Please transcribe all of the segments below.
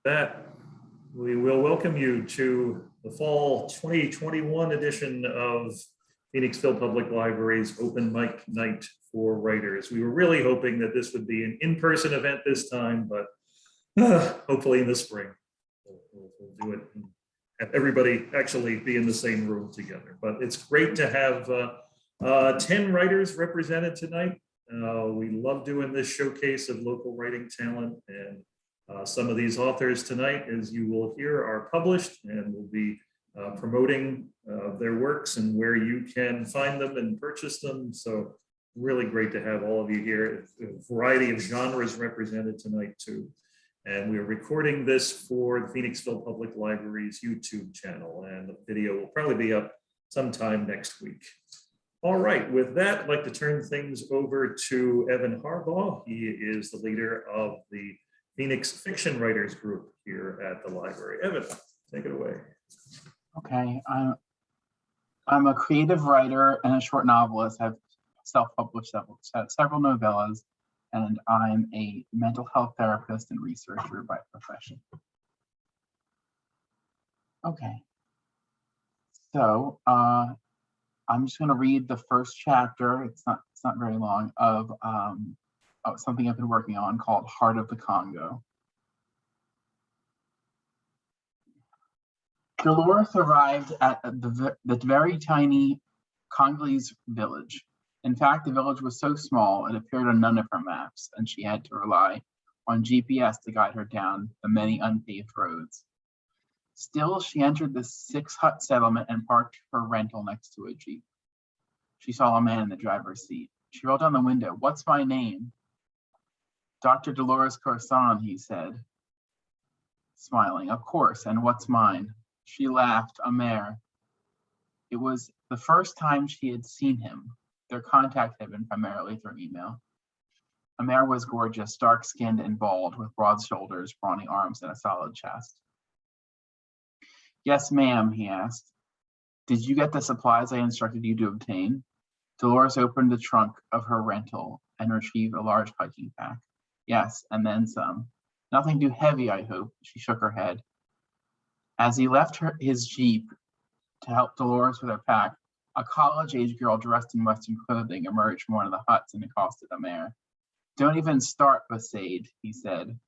That we will welcome you to the fall 2021 edition of Phoenixville Public Library's Open Mic Night for Writers. We were really hoping that this would be an in-person event this time, but hopefully in the spring we'll do it and have everybody actually be in the same room together. But it's great to have 10 writers represented tonight. We love doing this showcase of local writing talent, and some of these authors tonight, as you will hear, are published and will be promoting their works and where you can find them and purchase them. So really great to have all of you here. A variety of genres represented tonight too. And we're recording this for the Phoenixville Public Library's YouTube channel, and the video will probably be up sometime next week. All right, with that, I'd like to turn things over to Evan Harbaugh. He is the leader of the Phoenix Fiction Writers Group here at the library. Evan, take it away. Okay, I'm a creative writer and a short novelist. I've self-published several novellas, and I'm a mental health therapist and researcher by profession. Okay, so I'm just going to read the first chapter. It's not very long, of something I've been working on called Heart of the Congo. Dolores arrived at the very tiny Congolese village. In fact, the village was so small it appeared on none of her maps, and she had to rely on GPS to guide her down the many unpaved roads. Still, she entered the 6-hut settlement and parked her rental next to a Jeep. She saw a man in the driver's seat. She rolled down the window. "What's my name?" "Dr. Dolores Corson," he said, smiling. "Of course, and what's mine?" She laughed, Amer. It was the first time she had seen him. Their contact had been primarily through email. Amer was gorgeous, dark-skinned and bald, with broad shoulders, brawny arms, and a solid chest. "Yes, ma'am," he asked. "Did you get the supplies I instructed you to obtain?" Dolores opened the trunk of her rental and retrieved a large hiking pack. "Yes, and then some. Nothing too heavy, I hope." She shook her head. As he left his Jeep to help Dolores with her pack, a college-age girl dressed in Western clothing emerged from one of the huts and accosted Amer. "Don't even start, Bassade," he said.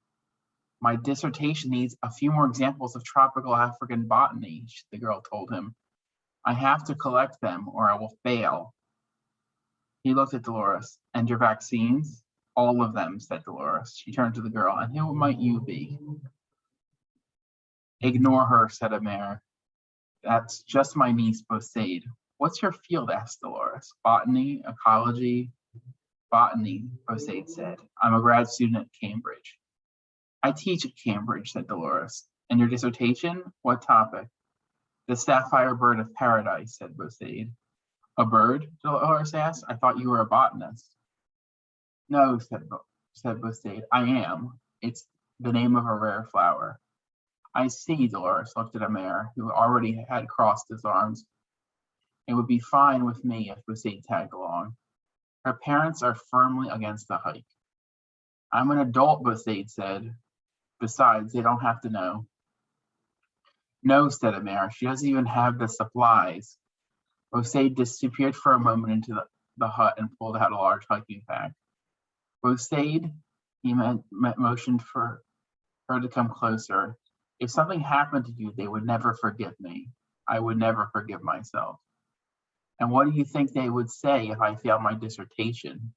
"My dissertation needs a few more examples of tropical African botany," the girl told him. "I have to collect them or I will fail." He looked at Dolores. "And your vaccines?" "All of them," said Dolores. She turned to the girl. "And who might you be?" "Ignore her," said Amer. "That's just my niece, Bassade." "What's your field?" asked Dolores. "Botany, ecology." "Botany," Bassade said. "I'm a grad student at Cambridge." "I teach at Cambridge," said Dolores. "And your dissertation? What topic?" "The sapphire bird of paradise," said Bassade. "A bird?" Dolores asked. "I thought you were a botanist." "No," said Bassade. "I am. It's the name of a rare flower." "I see." Dolores looked at Amer, who already had crossed his arms. "It would be fine with me if Bassade tagged along. Her parents are firmly against the hike." "I'm an adult," Bassade said. "Besides, they don't have to know." "No," said Amer. "She doesn't even have the supplies." Bassade disappeared for a moment into the hut and pulled out a large hiking pack. "Bassade," he motioned for her to come closer. "If something happened to you, they would never forgive me. I would never forgive myself." "And what do you think they would say if I failed my dissertation?"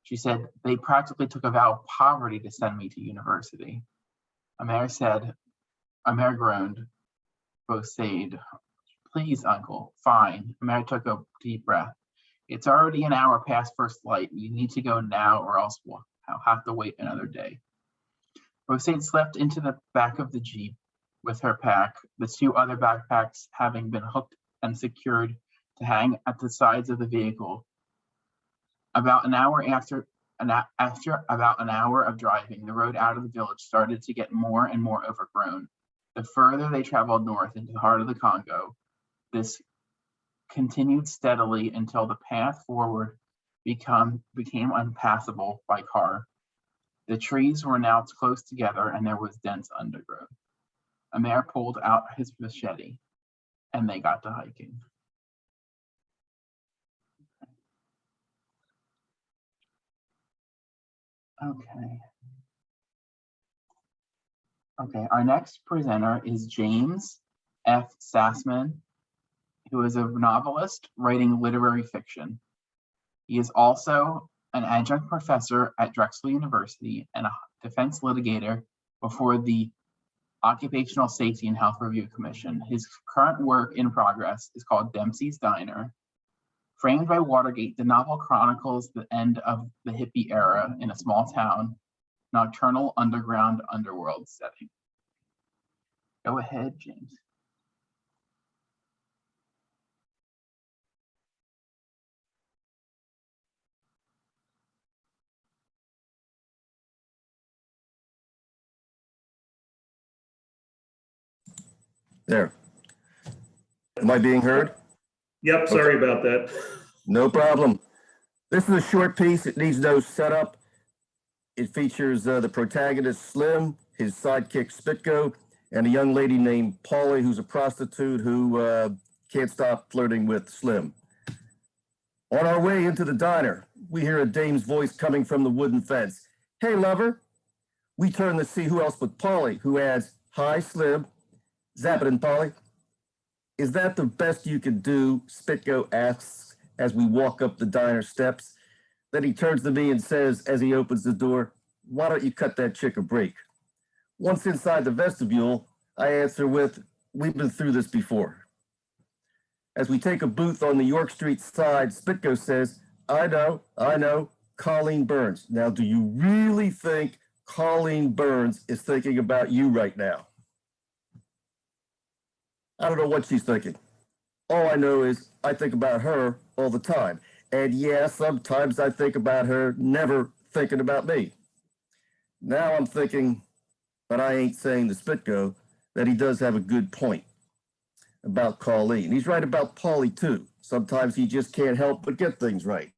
She said, "They practically took a vow of poverty to send me to university." Amer groaned. Bassade, "Please, uncle." "Fine." Amer took a deep breath. "It's already an hour past first light. You need to go now or else we'll have to wait another day." Bassade slept into the back of the Jeep with her pack, the 2 other backpacks having been hooked and secured to hang at the sides of the vehicle. About an hour after about an hour of driving, the road out of the village started to get more and more overgrown. The further they traveled north into the heart of the Congo, this continued steadily until the path forward became unpassable by car. The trees were now close together and there was dense undergrowth. A mare pulled out his machete and they got to hiking. Okay, our next presenter is James F. Sassman, who is a novelist writing literary fiction. He is also an adjunct professor at Drexel University and a defense litigator before the Occupational Safety and Health Review Commission. His current work in progress is called Dempsey's Diner. Framed by Watergate, the novel chronicles the end of the hippie era in a small town, nocturnal underground underworld setting. Go ahead, James. There. Am I being heard? Yep, sorry about that. No problem. This is a short piece. It needs no setup. It features the protagonist, Slim, his sidekick, Spitko, and a young lady named Polly, who's a prostitute who can't stop flirting with Slim. On our way into the diner, we hear a dame's voice coming from the wooden fence. Hey, lover. We turn to see who else but Polly, who adds, hi, Slim. Zap it in, Polly. Is that the best you can do? Spitko asks as we walk up the diner steps. Then he turns to me and says, as he opens the door, why don't you cut that chick a break? Once inside the vestibule, I answer with, we've been through this before. As we take a booth on the York Street side, Spitko says, I know, Colleen Burns. Now, do you really think Colleen Burns is thinking about you right now? I don't know what she's thinking. All I know is I think about her all the time. And yeah, sometimes I think about her, never thinking about me. Now I'm thinking, but I ain't saying to Spitko that he does have a good point about Colleen. He's right about Polly too. Sometimes he just can't help but get things right.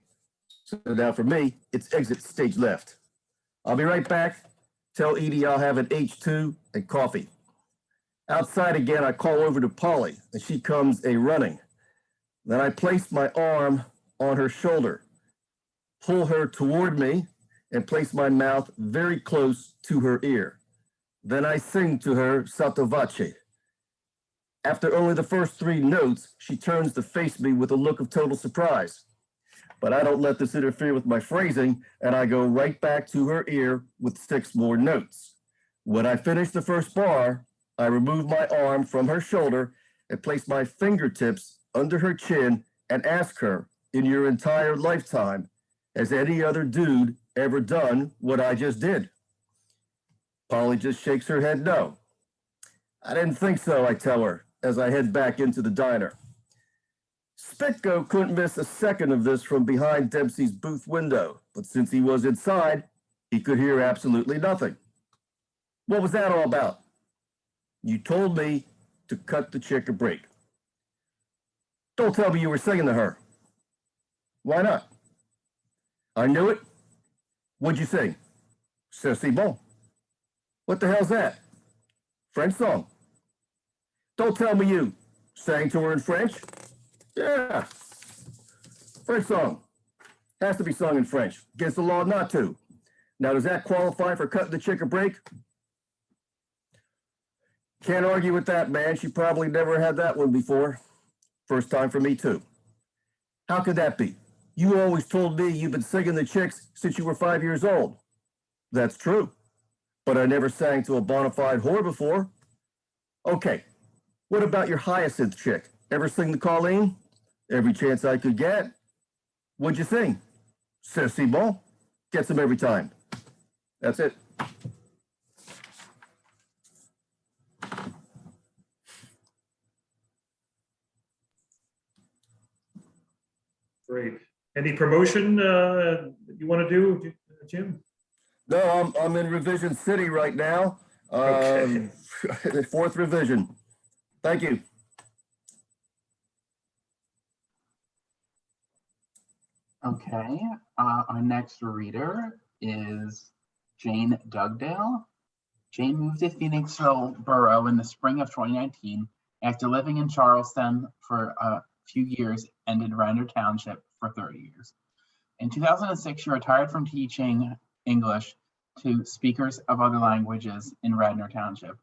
So now for me, it's exit stage left. I'll be right back. Tell Edie I'll have an H2 and coffee. Outside again, I call over to Polly, and she comes a-running. Then I place my arm on her shoulder, pull her toward me, and place my mouth very close to her ear. Then I sing to her sotto voce. After only the first 3 notes, she turns to face me with a look of total surprise. But I don't let this interfere with my phrasing, and I go right back to her ear with 6 more notes. When I finish the first bar, I remove my arm from her shoulder and place my fingertips under her chin and ask her, in your entire lifetime, has any other dude ever done what I just did? Polly just shakes her head no. I didn't think so, I tell her, as I head back into the diner. Spitko couldn't miss a second of this from behind Dempsey's booth window, but since he was inside, he could hear absolutely nothing. What was that all about? You told me to cut the chick a break. Don't tell me you were singing to her. Why not? I knew it. What'd you sing? C'est bon. What the hell's that? French song. Don't tell me you sang to her in French. Yeah. French song. Has to be sung in French. Against the law not to. Now, does that qualify for cutting the chick a break? Can't argue with that, man. She probably never had that one before. First time for me, too. How could that be? You always told me you've been singing the chicks since you were 5 years old. That's true. But I never sang to a bona fide whore before. Okay. What about your hyacinth chick? Ever sing to Colleen? Every chance I could get. What'd you sing? C'est bon. Gets them every time. That's it. Great. Any promotion you want to do, Jim? No, I'm in Revision City right now. Okay. 4th revision. Thank you. Okay, our next reader is Jane Dugdale. Jane moved to Phoenixville Borough in the spring of 2019 after living in Charleston for a few years and in Radnor Township for 30 years. In 2006, she retired from teaching English to speakers of other languages in Radnor Township.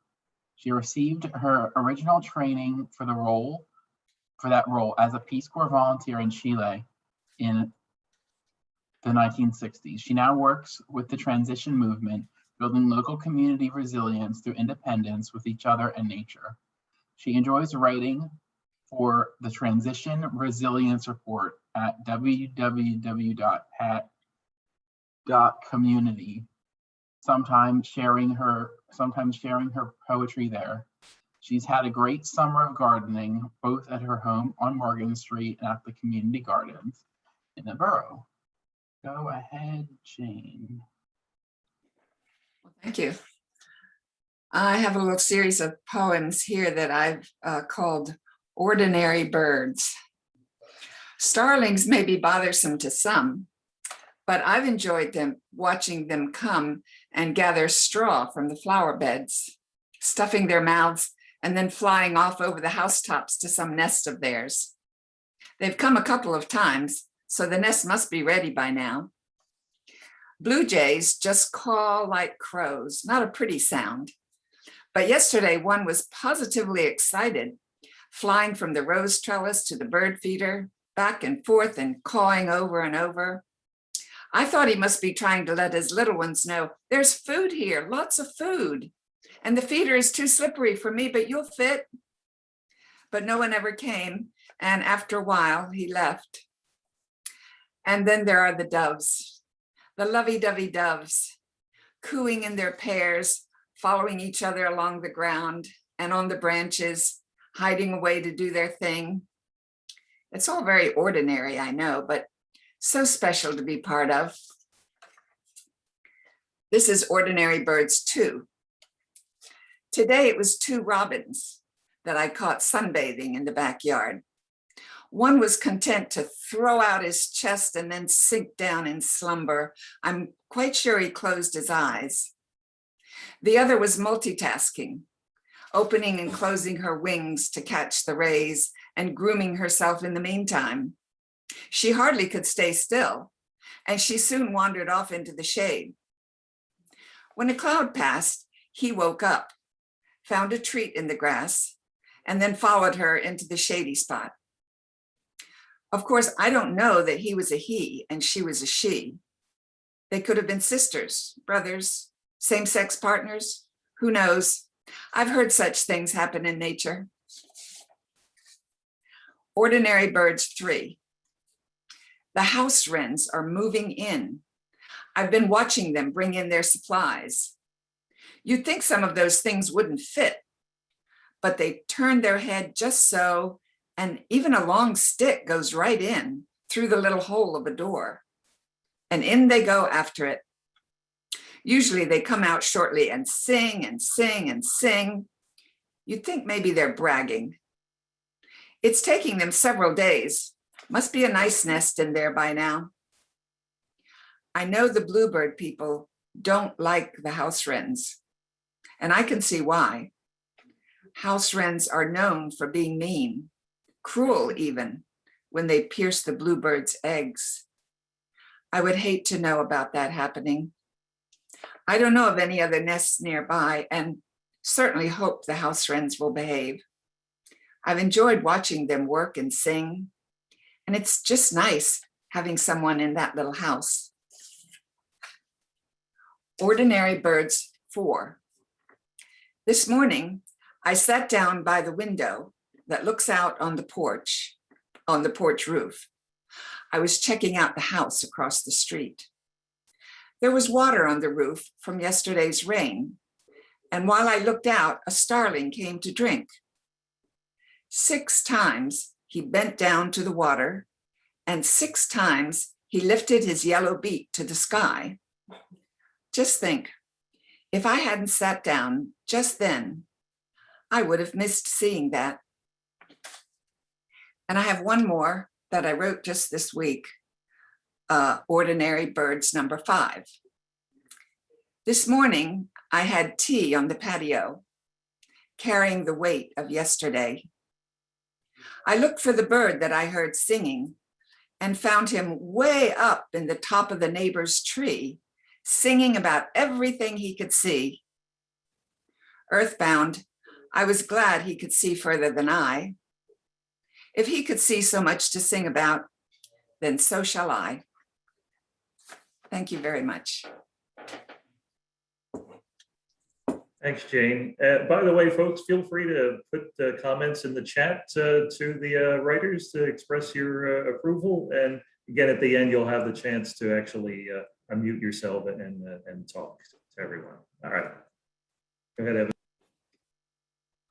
She received her original training for that role as a Peace Corps volunteer in Chile in the 1960s. She now works with the transition movement, building local community resilience through independence with each other and nature. She enjoys writing for the Transition Resilience Report at www.pat.community, sometimes sharing her poetry there. She's had a great summer of gardening, both at her home on Morgan Street and at the community gardens in the borough. Go ahead, Jane. Thank you. I have a little series of poems here that I've called Ordinary Birds. Starlings may be bothersome to some, but I've enjoyed watching them come and gather straw from the flower beds, stuffing their mouths and then flying off over the housetops to some nest of theirs. They've come a couple of times, so the nest must be ready by now. Blue jays just caw like crows, not a pretty sound. But yesterday one was positively excited, flying from the rose trellis to the bird feeder, back and forth and cawing over and over. I thought he must be trying to let his little ones know there's food here, lots of food. And the feeder is too slippery for me, but you'll fit. But no one ever came. And after a while, he left. And then there are the doves, the lovey-dovey doves, cooing in their pairs, following each other along the ground and on the branches, hiding away to do their thing. It's all very ordinary, I know, but so special to be part of. This is Ordinary Birds 2. Today it was 2 robins that I caught sunbathing in the backyard. One was content to throw out his chest and then sink down in slumber. I'm quite sure he closed his eyes. The other was multitasking, opening and closing her wings to catch the rays and grooming herself in the meantime. She hardly could stay still, and she soon wandered off into the shade. When a cloud passed, he woke up, found a treat in the grass, and then followed her into the shady spot. Of course, I don't know that he was a he and she was a she. They could have been sisters, brothers, same-sex partners, who knows? I've heard such things happen in nature. Ordinary Birds 3. The house wrens are moving in. I've been watching them bring in their supplies. You'd think some of those things wouldn't fit, but they turn their head just so, and even a long stick goes right in through the little hole of a door. And in they go after it. Usually they come out shortly and sing and sing and sing. You'd think maybe they're bragging. It's taking them several days. Must be a nice nest in there by now. I know the bluebird people don't like the house wrens, and I can see why. House wrens are known for being mean, cruel even, when they pierce the bluebird's eggs. I would hate to know about that happening. I don't know of any other nests nearby, and certainly hope the house wrens will behave. I've enjoyed watching them work and sing, and it's just nice having someone in that little house. Ordinary Birds 4. This morning, I sat down by the window that looks out on the porch roof. I was checking out the house across the street. There was water on the roof from yesterday's rain, and while I looked out, a starling came to drink. 6 times he bent down to the water, and 6 times he lifted his yellow beak to the sky. Just think, if I hadn't sat down just then, I would have missed seeing that. And I have one more that I wrote just this week, Ordinary Birds number 5. This morning, I had tea on the patio, carrying the weight of yesterday. I looked for the bird that I heard singing and found him way up in the top of the neighbor's tree, singing about everything he could see. Earthbound, I was glad he could see further than I. If he could see so much to sing about, then so shall I. Thank you very much. Thanks, Jane. By the way, folks, feel free to put comments in the chat to the writers to express your approval. And again, at the end, you'll have the chance to actually unmute yourself and talk to everyone. All right. Go ahead, Evan.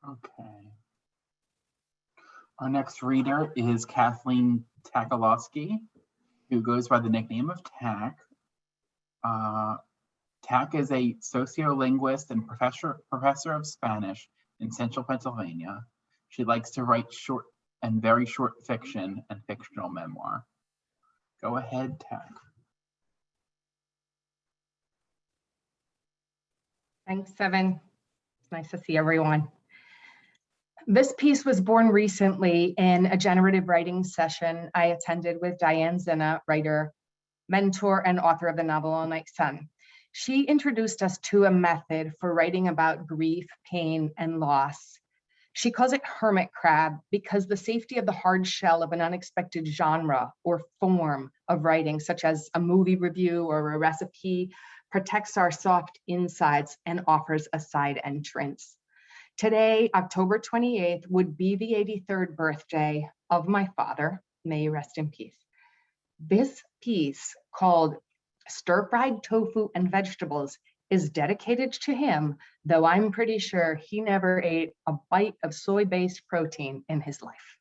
Okay. Our next reader is Kathleen Takalowski, who goes by the nickname of Tak. Tak is a sociolinguist and professor of Spanish in Central Pennsylvania. She likes to write short and very short fiction and fictional memoir. Go ahead, Tak. Thanks, Evan. It's nice to see everyone. This piece was born recently in a generative writing session I attended with Diane Zinna, writer, mentor, and author of the novel All Night Sun. She introduced us to a method for writing about grief, pain, and loss. She calls it hermit crab because the safety of the hard shell of an unexpected genre or form of writing, such as a movie review or a recipe, protects our soft insides and offers a side entrance. Today, October 28th, would be the 83rd birthday of my father. May you rest in peace. This piece, called Stir-Fried Tofu and Vegetables, is dedicated to him, though I'm pretty sure he never ate a bite of soy-based protein in his life.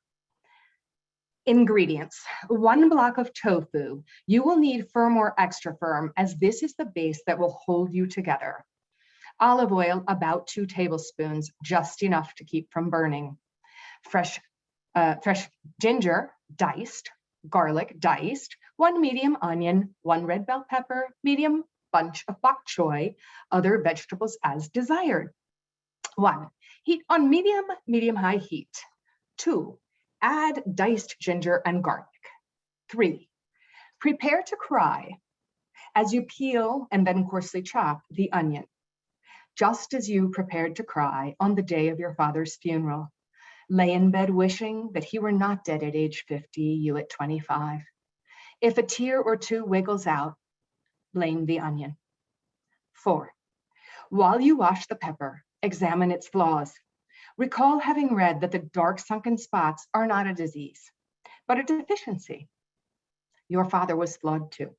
Ingredients: 1 block of tofu. You will need firm or extra firm, as this is the base that will hold you together. Olive oil, about 2 tablespoons, just enough to keep from burning. Fresh ginger, diced. Garlic, diced. 1 medium onion, 1 red bell pepper, medium bunch of bok choy, other vegetables as desired. 1, heat on medium-high heat. 2, add diced ginger and garlic. 3, prepare to cry as you peel and then coarsely chop the onion, just as you prepared to cry on the day of your father's funeral. Lay in bed wishing that he were not dead at age 50, you at 25. If a tear or two wiggles out, blame the onion. 4, while you wash the pepper, examine its flaws. Recall having read that the dark sunken spots are not a disease, but a deficiency. Your father was flawed too.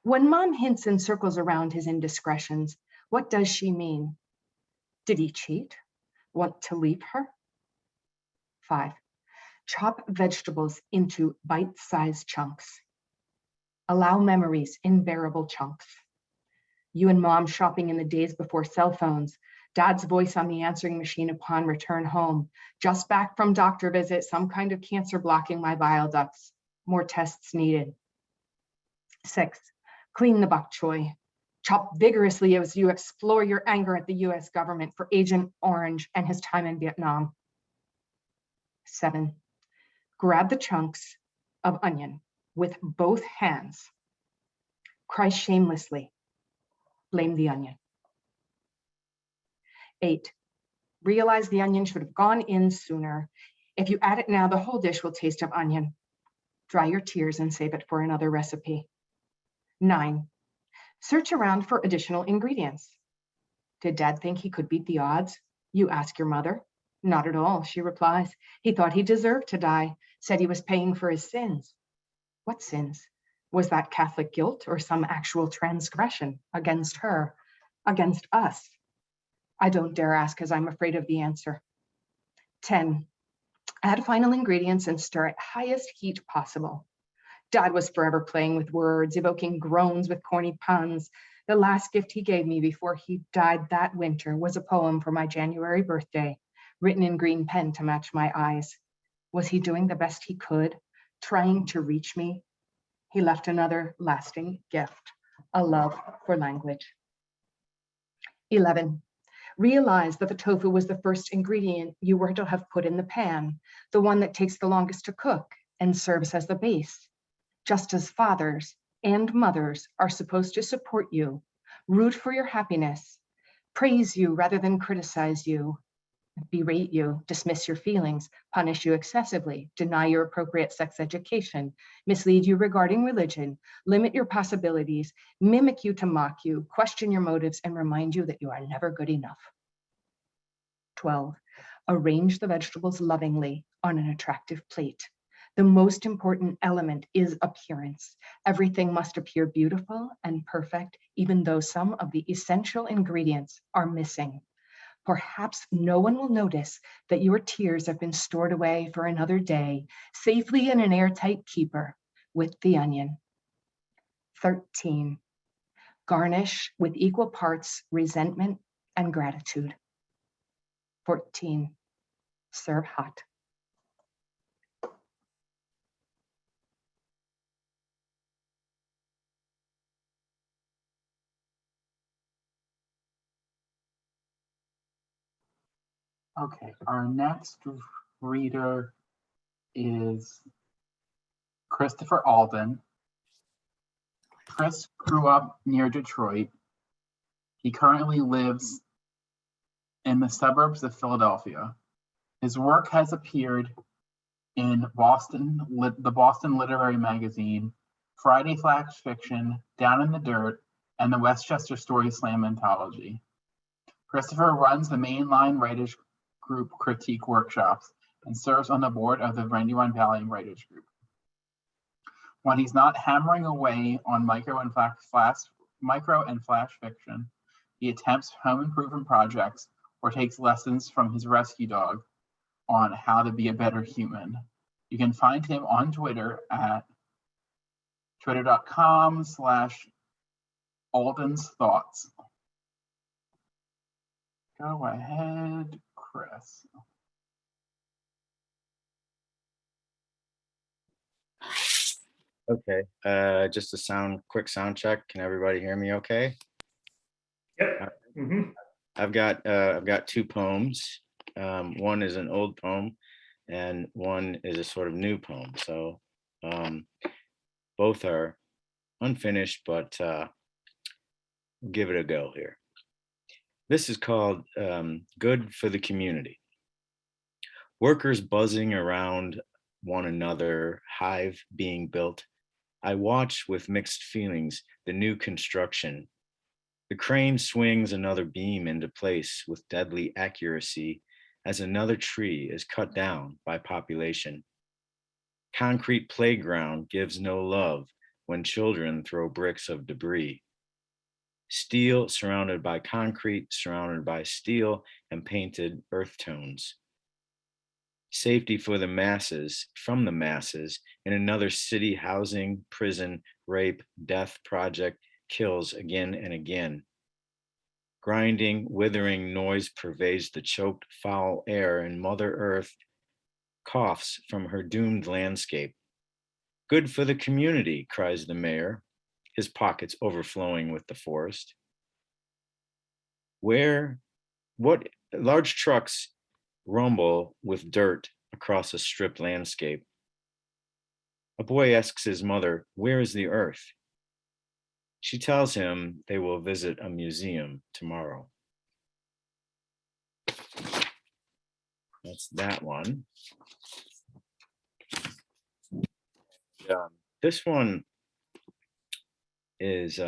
When Mom hints and circles around his indiscretions, what does she mean? Did he cheat? Want to leave her? 5, chop vegetables into bite-sized chunks. Allow memories in bearable chunks. You and Mom shopping in the days before cell phones, Dad's voice on the answering machine upon return home, just back from doctor visit, some kind of cancer blocking my bile ducts, more tests needed. 6, clean the bok choy. Chop vigorously as you explore your anger at the US government for Agent Orange and his time in Vietnam. 7, grab the chunks of onion with both hands. Cry shamelessly. Blame the onion. 8, realize the onion should have gone in sooner. If you add it now, the whole dish will taste of onion. Dry your tears and save it for another recipe. 9, search around for additional ingredients. Did Dad think he could beat the odds? You ask your mother. Not at all, she replies. He thought he deserved to die, said he was paying for his sins. What sins? Was that Catholic guilt or some actual transgression against her, against us? I don't dare ask as I'm afraid of the answer. 10, add final ingredients and stir at highest heat possible. Dad was forever playing with words, evoking groans with corny puns. The last gift he gave me before he died that winter was a poem for my January birthday, written in green pen to match my eyes. Was he doing the best he could, trying to reach me? He left another lasting gift, a love for language. 11. Realize that the tofu was the first ingredient you were to have put in the pan, the one that takes the longest to cook and serves as the base. Just as fathers and mothers are supposed to support you, root for your happiness, praise you rather than criticize you, berate you, dismiss your feelings, punish you excessively, deny your appropriate sex education, mislead you regarding religion, limit your possibilities, mimic you to mock you, question your motives, and remind you that you are never good enough. 12. Arrange the vegetables lovingly on an attractive plate. The most important element is appearance. Everything must appear beautiful and perfect, even though some of the essential ingredients are missing. Perhaps no one will notice that your tears have been stored away for another day, safely in an airtight keeper with the onion. 13. Garnish with equal parts resentment and gratitude. 14. Serve hot. Okay, our next reader is Christopher Alden. Chris grew up near Detroit. He currently lives in the suburbs of Philadelphia. His work has appeared in the Boston Literary Magazine, Friday Flash Fiction, Down in the Dirt, and the Westchester Story Slam anthology. Christopher runs the mainline writers group critique workshops and serves on the board of the Brandywine Valley Writers Group. When he's not hammering away on micro and flash fiction, he attempts home improvement projects or takes lessons from his rescue dog on how to be a better human. You can find him on Twitter at twitter.com/Alden's Thoughts. Go ahead, Chris. Okay, just a quick sound check. Can everybody hear me okay? Yep. Mhm. I've got two poems. One is an old poem and one is a sort of new poem. So both are unfinished, but we'll give it a go here. This is called Good for the Community. Workers buzzing around one another, hive being built. I watch with mixed feelings the new construction. The crane swings another beam into place with deadly accuracy as another tree is cut down by population. Concrete playground gives no love when children throw bricks of debris. Steel surrounded by concrete, surrounded by steel and painted earth tones. Safety for the masses, from the masses, in another city housing, prison, rape, death project kills again and again. Grinding, withering noise pervades the choked foul air, and Mother Earth coughs from her doomed landscape. Good for the community, cries the mayor, his pockets overflowing with the forest. What large trucks rumble with dirt across a stripped landscape. A boy asks his mother, where is the earth? She tells him they will visit a museum tomorrow. That's that one. This one is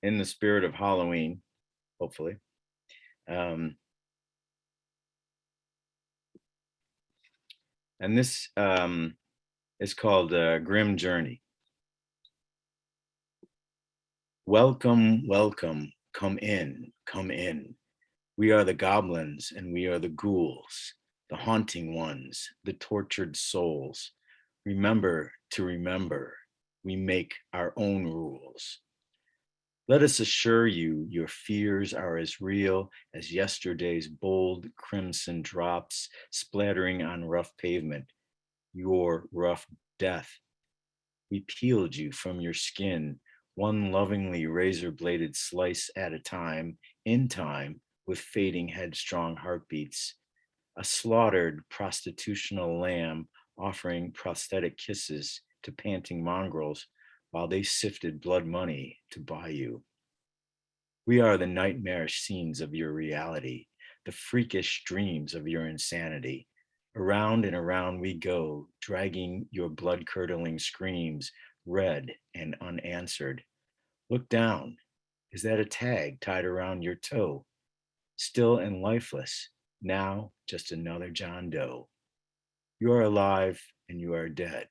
in the spirit of Halloween, hopefully. And this is called Grim Journey. Welcome, welcome, come in, come in. We are the goblins and we are the ghouls, the haunting ones, the tortured souls. Remember to remember, we make our own rules. Let us assure you, your fears are as real as yesterday's bold crimson drops splattering on rough pavement, your rough death. We peeled you from your skin, one lovingly razor-bladed slice at a time, in time, with fading headstrong heartbeats, a slaughtered prostitutional lamb offering prosthetic kisses to panting mongrels while they sifted blood money to buy you. We are the nightmarish scenes of your reality, the freakish dreams of your insanity. Around and around we go, dragging your blood-curdling screams, read and unanswered. Look down. Is that a tag tied around your toe? Still and lifeless, now just another John Doe. You are alive and you are dead.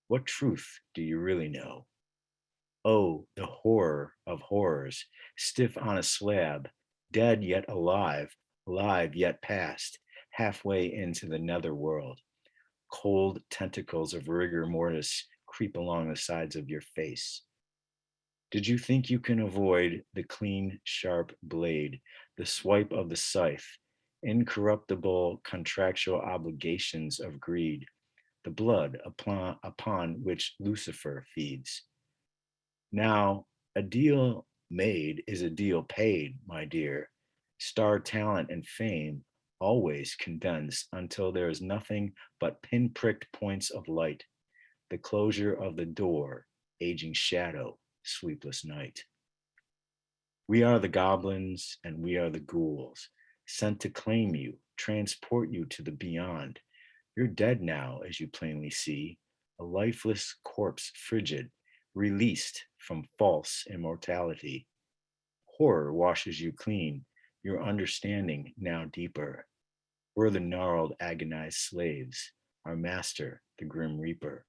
What truth do you really know? Oh, the horror of horrors, stiff on a slab, dead yet alive, alive yet past, halfway into the nether world. Cold tentacles of rigor mortis creep along the sides of your face. Did you think you can avoid the clean, sharp blade, the swipe of the scythe, incorruptible contractual obligations of greed, the blood upon which Lucifer feeds? Now, a deal made is a deal paid, my dear. Star talent and fame always condense until there is nothing but pinpricked points of light, the closure of the door, aging shadow, sleepless night. We are the goblins and we are the ghouls, sent to claim you, transport you to the beyond. You're dead now, as you plainly see, a lifeless corpse, frigid, released from false immortality. Horror washes you clean, your understanding now deeper. We're the gnarled, agonized slaves, our master, the grim reaper.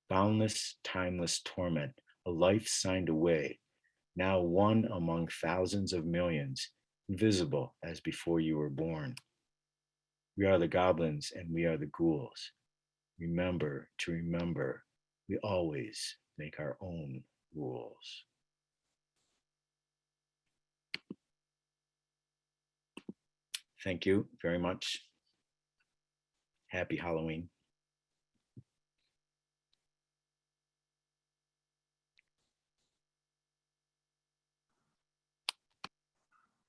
Boundless, timeless torment, a life signed away, now one among thousands of millions, invisible as before you were born. We are the goblins and we are the ghouls. Remember to remember, we always make our own rules. Thank you very much. Happy Halloween.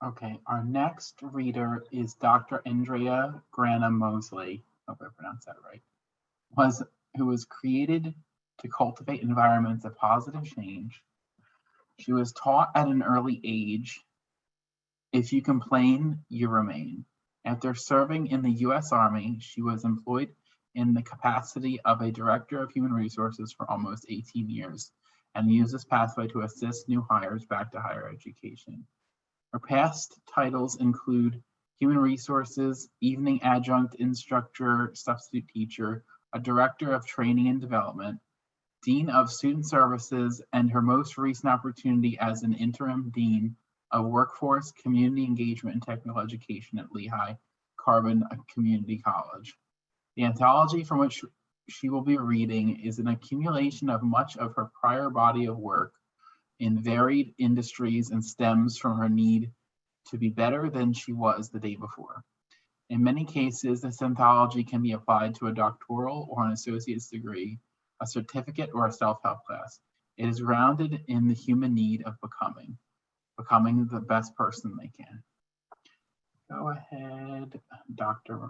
Okay, our next reader is Dr. Andrea Grana Mosley. Hope I pronounced that right. Who was created to cultivate environments of positive change. She was taught at an early age, if you complain, you remain. After serving in the U.S. Army, she was employed in the capacity of a director of human resources for almost 18 years and used this pathway to assist new hires back to higher education. Her past titles include human resources, evening adjunct instructor, substitute teacher, a director of training and development, dean of student services, and her most recent opportunity as an interim dean of workforce, community engagement, and technical education at Lehigh Carbon Community College. The anthology from which she will be reading is an accumulation of much of her prior body of work in varied industries and stems from her need to be better than she was the day before. In many cases, this anthology can be applied to a doctoral or an associate's degree, a certificate, or a self-help class. It is grounded in the human need of becoming the best person they can. Go ahead, Dr.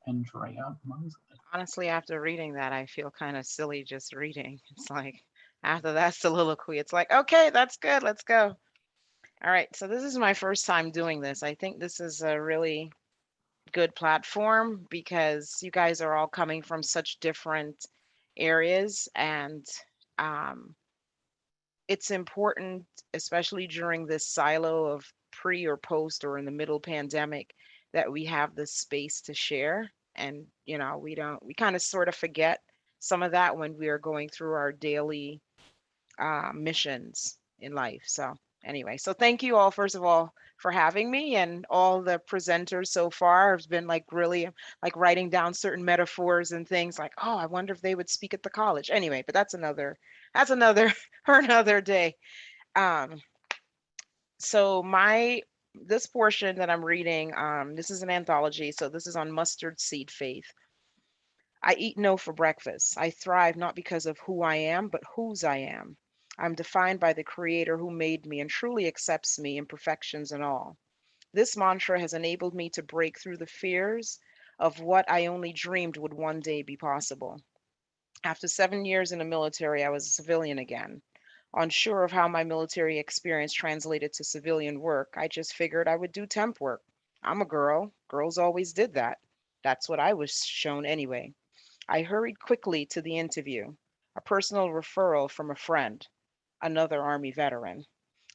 Andrea Mosley. Honestly, after reading that, I feel kind of silly just reading. It's like, after that soliloquy, it's like, okay, that's good, let's go. All right, so this is my first time doing this. I think this is a really good platform because you guys are all coming from such different areas, and it's important, especially during this silo of pre or post or in the middle pandemic, that we have this space to share. And we kind of sort of forget some of that when we are going through our daily missions in life. So anyway, so thank you all, first of all, for having me, and all the presenters so far has been like really like writing down certain metaphors and things like, oh, I wonder if they would speak at the college. Anyway, but that's another for another day. So this portion that I'm reading, this is an anthology, so this is on mustard seed faith. I eat no for breakfast. I thrive not because of who I am, but whose I am. I'm defined by the creator who made me and truly accepts me, imperfections and all. This mantra has enabled me to break through the fears of what I only dreamed would one day be possible. After 7 years in the military, I was a civilian again. Unsure of how my military experience translated to civilian work, I just figured I would do temp work. I'm a girl. Girls always did that. That's what I was shown anyway. I hurried quickly to the interview, a personal referral from a friend, another Army veteran.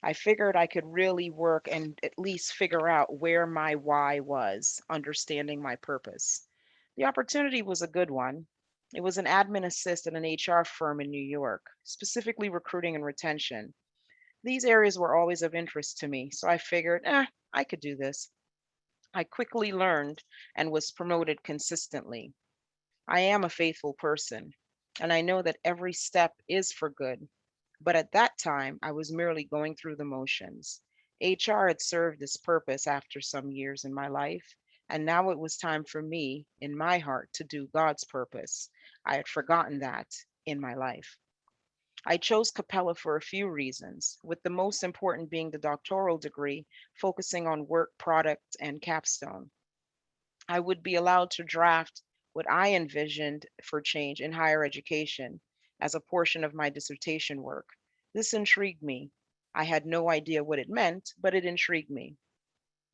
I figured I could really work and at least figure out where my why was, understanding my purpose. The opportunity was a good one. It was an admin assist at an HR firm in New York, specifically recruiting and retention. These areas were always of interest to me, so I figured, I could do this. I quickly learned and was promoted consistently. I am a faithful person, and I know that every step is for good. But at that time, I was merely going through the motions. HR had served its purpose after some years in my life, and now it was time for me, in my heart, to do God's purpose. I had forgotten that in my life. I chose Capella for a few reasons, with the most important being the doctoral degree, focusing on work product and capstone. I would be allowed to draft what I envisioned for change in higher education as a portion of my dissertation work. This intrigued me. I had no idea what it meant, but it intrigued me.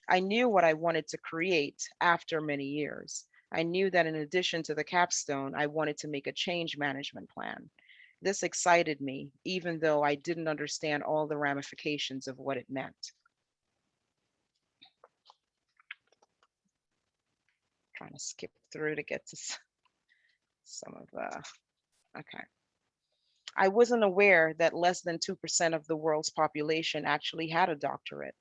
I knew what I wanted to create after many years. I knew that in addition to the capstone, I wanted to make a change management plan. This excited me, even though I didn't understand all the ramifications of what it meant. Trying to skip through to get to some of the, okay. I wasn't aware that less than 2% of the world's population actually had a doctorate.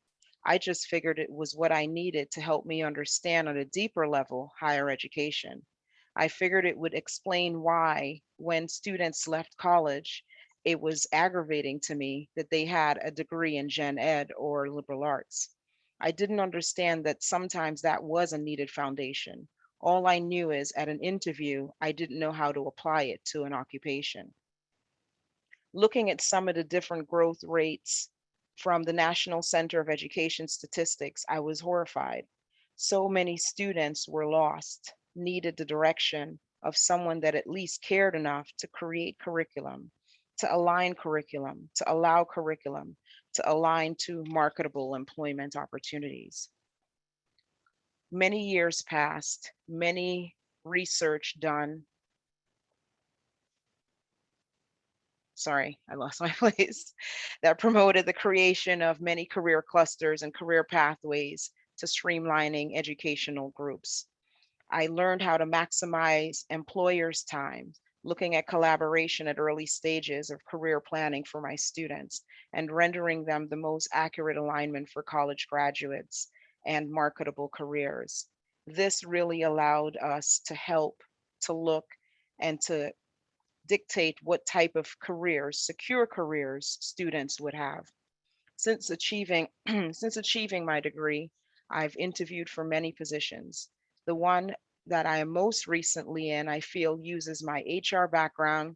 I just figured it was what I needed to help me understand on a deeper level higher education. I figured it would explain why, when students left college, it was aggravating to me that they had a degree in gen ed or liberal arts. I didn't understand that sometimes that was a needed foundation. All I knew is at an interview, I didn't know how to apply it to an occupation. Looking at some of the different growth rates from the National Center of Education Statistics, I was horrified. So many students were lost, needed the direction of someone that at least cared enough to create curriculum, to align curriculum, to allow curriculum, to align to marketable employment opportunities. Many years passed, many research done. Sorry, I lost my place, that promoted the creation of many career clusters and career pathways to streamlining educational groups. I learned how to maximize employers' time, looking at collaboration at early stages of career planning for my students and rendering them the most accurate alignment for college graduates and marketable careers. This really allowed us to help to look and to dictate what type of careers, secure careers, students would have. Since achieving, since achieving my degree, I've interviewed for many positions. The one that I am most recently in, I feel uses my HR background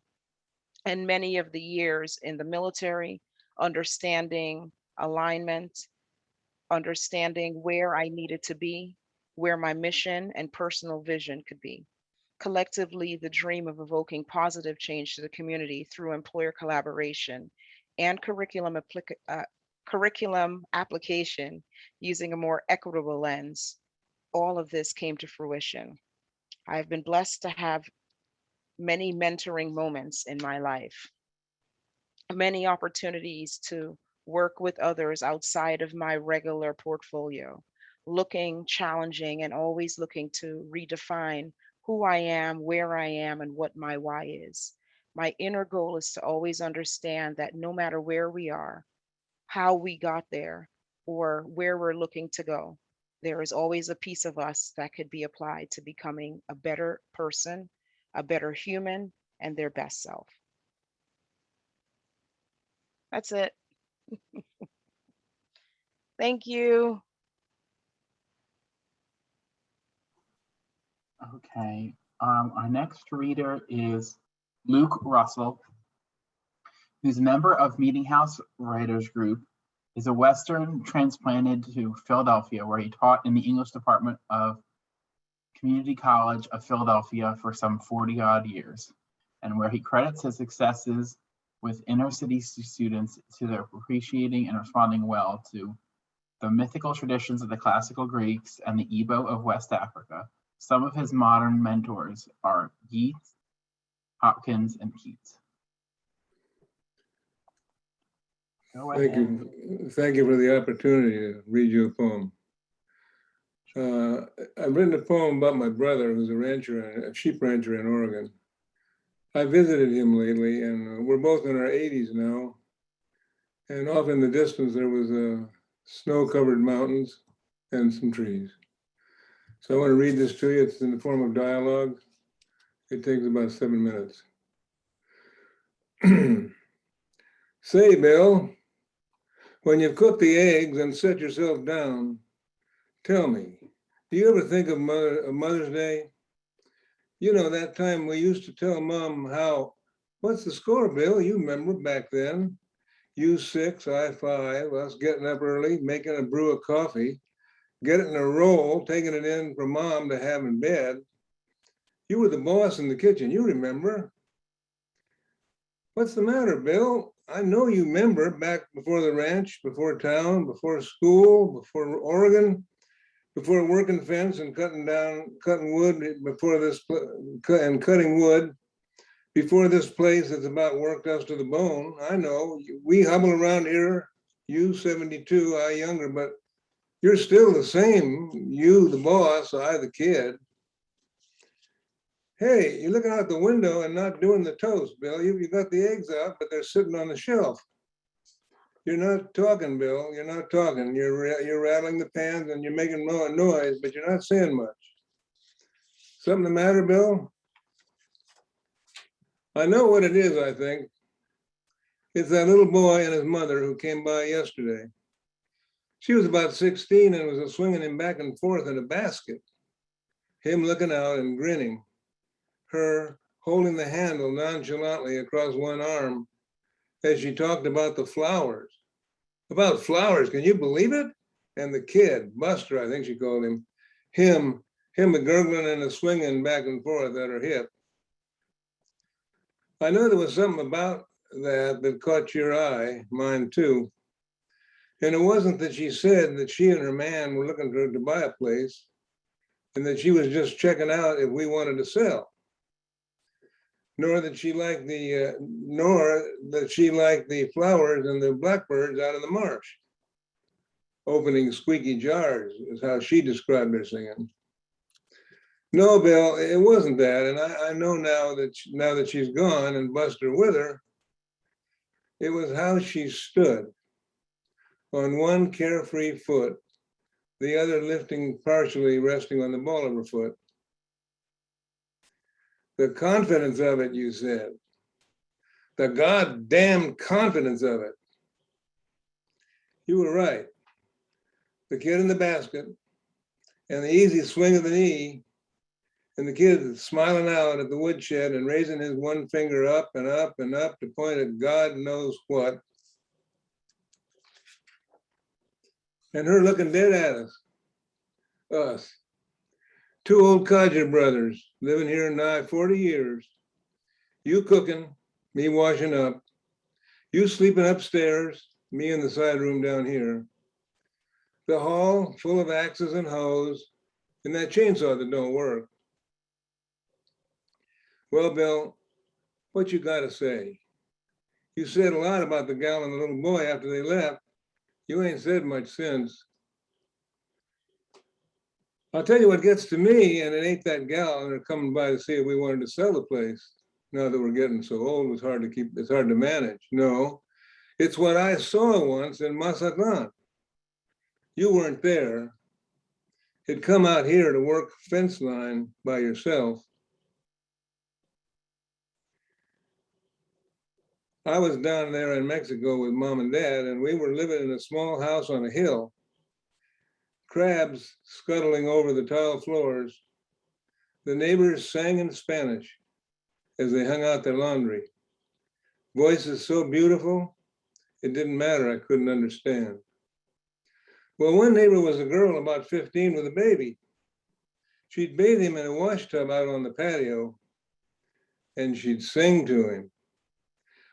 and many of the years in the military, understanding alignment, understanding where I needed to be, where my mission and personal vision could be. Collectively, the dream of evoking positive change to the community through employer collaboration and curriculum application using a more equitable lens, all of this came to fruition. I've been blessed to have many mentoring moments in my life, many opportunities to work with others outside of my regular portfolio, looking, challenging, and always looking to redefine who I am, where I am, and what my why is. My inner goal is to always understand that no matter where we are, how we got there, or where we're looking to go, there is always a piece of us that could be applied to becoming a better person, a better human, and their best self. That's it. Thank you. Okay, our next reader is Luke Russell, who's a member of Meeting House Writers Group is a Western transplanted to Philadelphia, where he taught in the English department of Community College of Philadelphia for some 40-odd years, and where he credits his successes with inner city students to their appreciating and responding well to the mythical traditions of the classical Greeks and the Igbo of West Africa. Some of his modern mentors are Yeats, Hopkins, and Keats. Go ahead. Thank you. Thank you for the opportunity to read you a poem. I've written a poem about my brother, who's a rancher, a sheep rancher in Oregon. I visited him lately, and we're both in our 80s now. And off in the distance, there was snow-covered mountains and some trees. So I want to read this to you. It's in the form of dialogue. It takes about 7 minutes. Say, Bill, when you've cooked the eggs and set yourself down, tell me, do you ever think of Mother's Day? You know, that time we used to tell Mom how, what's the score, Bill? You remember back then. You 6, I 5, us getting up early, making a brew of coffee, getting a roll, taking it in for Mom to have in bed. You were the boss in the kitchen, you remember. What's the matter, Bill? I know you remember back before the ranch, before town, before school, before Oregon, before working fence and cutting wood, before this, and cutting wood, before this place that's about worked us to the bone. I know, we hobble around here, you 72, I younger, but you're still the same. You the boss, I the kid. Hey, you're looking out the window and not doing the toast, Bill. You got the eggs out, but they're sitting on the shelf. You're not talking, Bill. You're not talking. You're rattling the pans and you're making noise, but you're not saying much. Something the matter, Bill? I know what it is, I think. It's that little boy and his mother who came by yesterday. She was about 16 and was swinging him back and forth in a basket. Him looking out and grinning. Her holding the handle nonchalantly across one arm as she talked about the flowers. About flowers, can you believe it? And the kid, Buster, I think she called him, him a gurgling and a swinging back and forth at her hip. I know there was something about that caught your eye, mine too. And it wasn't that she said that she and her man were looking to buy a place and that she was just checking out if we wanted to sell. Nor that she liked the flowers and the blackbirds out in the marsh. Opening squeaky jars is how she described their singing. No, Bill, it wasn't that. And I know now that she's gone and Buster with her, it was how she stood on one carefree foot, the other lifting, partially resting on the ball of her foot. The confidence of it, you said. The goddamn confidence of it. You were right. The kid in the basket and the easy swing of the knee and the kid smiling out at the woodshed and raising his one finger up and up and up to point at God knows what. And her looking dead at us. 2 old codger brothers living here nigh 40 years. You cooking, me washing up. You sleeping upstairs, me in the side room down here. The hall full of axes and hoes and that chainsaw that don't work. Well, Bill, what you gotta say? You said a lot about the gal and the little boy after they left. You ain't said much since. I'll tell you what gets to me, and it ain't that gal and they're coming by to see if we wanted to sell the place. Now that we're getting so old, it's hard to manage. No, it's what I saw once in Mazatlan. You weren't there. Had come out here to work fence line by yourself. I was down there in Mexico with Mom and Dad, and we were living in a small house on a hill. Crabs scuttling over the tile floors. The neighbors sang in Spanish as they hung out their laundry. Voices so beautiful It didn't matter, I couldn't understand. Well, one neighbor was a girl about 15 with a baby. She'd bathe him in a wash tub out on the patio, and she'd sing to him.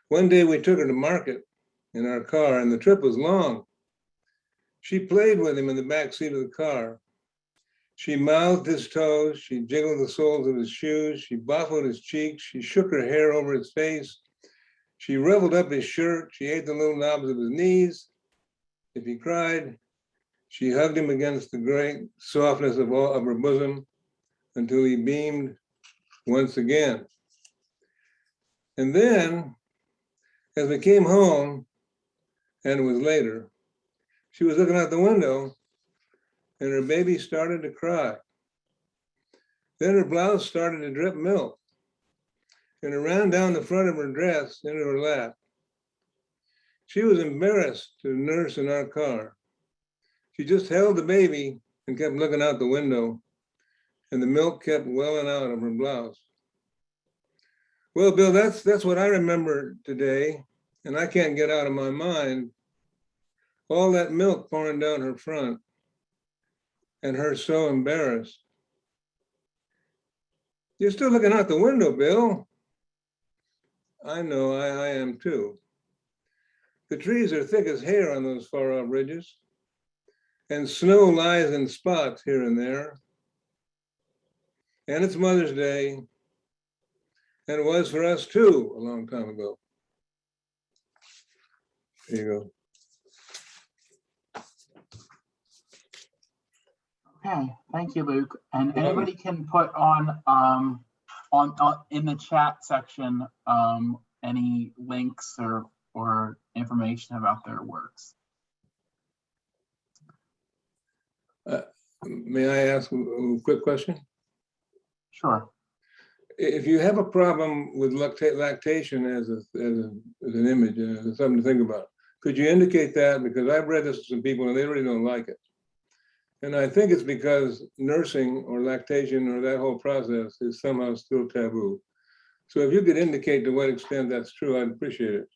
One day we took her to market in our car, and the trip was long. She played with him in the back seat of the car. She mouthed his toes, she jiggled the soles of his shoes, she boffled his cheeks, she shook her hair over his face, she reveled up his shirt, she ate the little knobs of his knees. If he cried, she hugged him against the great softness of her bosom until he beamed once again. And then, as we came home, and it was later, she was looking out the window and her baby started to cry. Then her blouse started to drip milk and it ran down the front of her dress into her lap. She was embarrassed to nurse in our car. She just held the baby and kept looking out the window, and the milk kept welling out of her blouse. Well, Bill, that's what I remember today, and I can't get out of my mind all that milk pouring down her front and her so embarrassed. You're still looking out the window, Bill. I know, I am too. The trees are thick as hair on those far off ridges, and snow lies in spots here and there. And it's Mother's Day, and it was for us too a long time ago. There you go. Okay, thank you, Luke. And anybody can put on in the chat section any links or information about their works. May I ask a quick question? Sure. If you have a problem with lactation as an image, as something to think about, could you indicate that? Because I've read this to some people and they really don't like it. And I think it's because nursing or lactation or that whole process is somehow still taboo. So if you could indicate to what extent that's true, I'd appreciate it.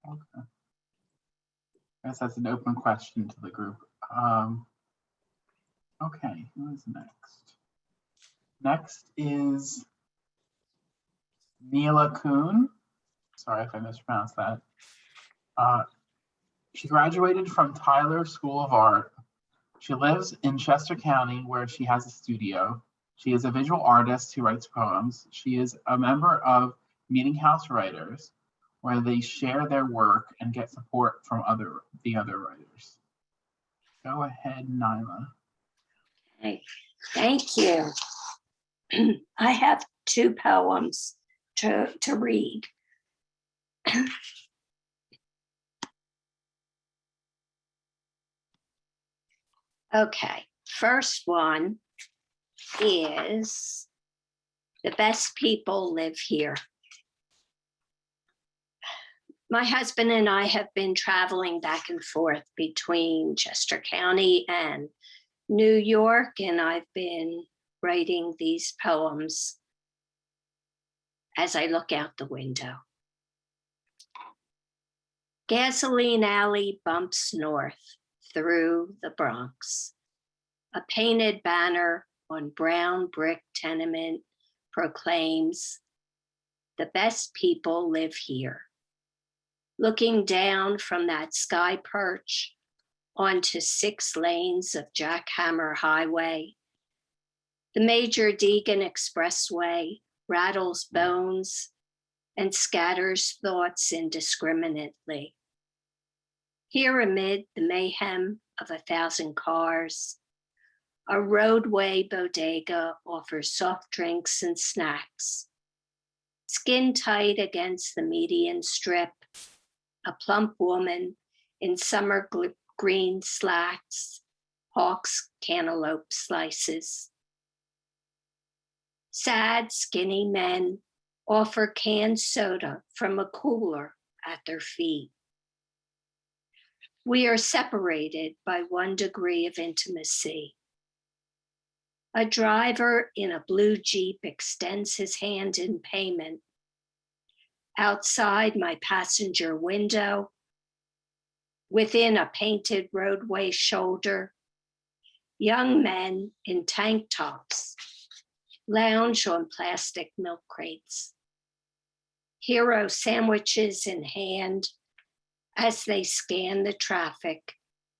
Okay. I guess that's an open question to the group. Okay, who is next? Next is Mila Kuhn. Sorry if I mispronounced that. She graduated from Tyler School of Art. She lives in Chester County where she has a studio. She is a visual artist who writes poems. She is a member of Meeting House Writers, where they share their work and get support from the other writers. Go ahead, Nyla. Okay, thank you. I have two poems to read. Okay, first one is The Best People Live Here. My husband and I have been traveling back and forth between Chester County and New York, and I've been writing these poems as I look out the window. Gasoline Alley bumps north through the Bronx. A painted banner on brown brick tenement proclaims, "The best people live here." Looking down from that sky perch onto 6 lanes of Jackhammer Highway, the Major Deegan Expressway rattles bones and scatters thoughts indiscriminately. Here amid the mayhem of 1,000 cars, a roadway bodega offers soft drinks and snacks. Skin tight against the median strip, a plump woman in summer green slacks hawks cantaloupe slices. Sad, skinny men offer canned soda from a cooler at their feet. We are separated by 1 degree of intimacy. A driver in a blue Jeep extends his hand in payment. outside my passenger window, within a painted roadway shoulder, young men in tank tops lounge on plastic milk crates, hero sandwiches in hand as they scan the traffic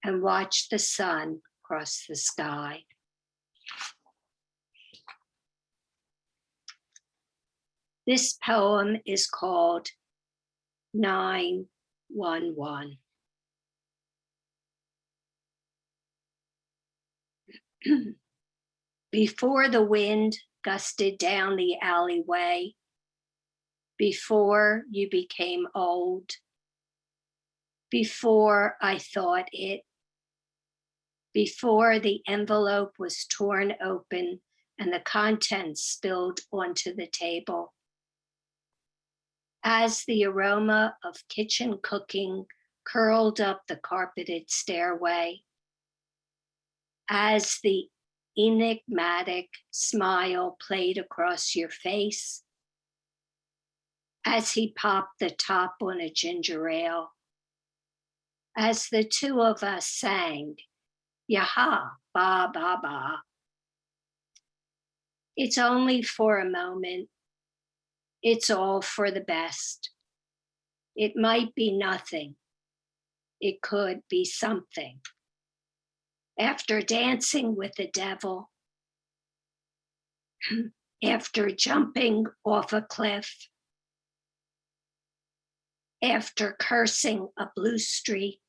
and watch the sun cross the sky. This poem is called 911. Before the wind gusted down the alleyway, before you became old, before I thought it, before the envelope was torn open and the contents spilled onto the table, as the aroma of kitchen cooking curled up the carpeted stairway, as the enigmatic smile played across your face, as he popped the top on a ginger ale, as the two of us sang, Yaha, ba, ba, ba. It's only for a moment. It's all for the best. It might be nothing. It could be something. After dancing with the devil, after jumping off a cliff, after cursing a blue streak,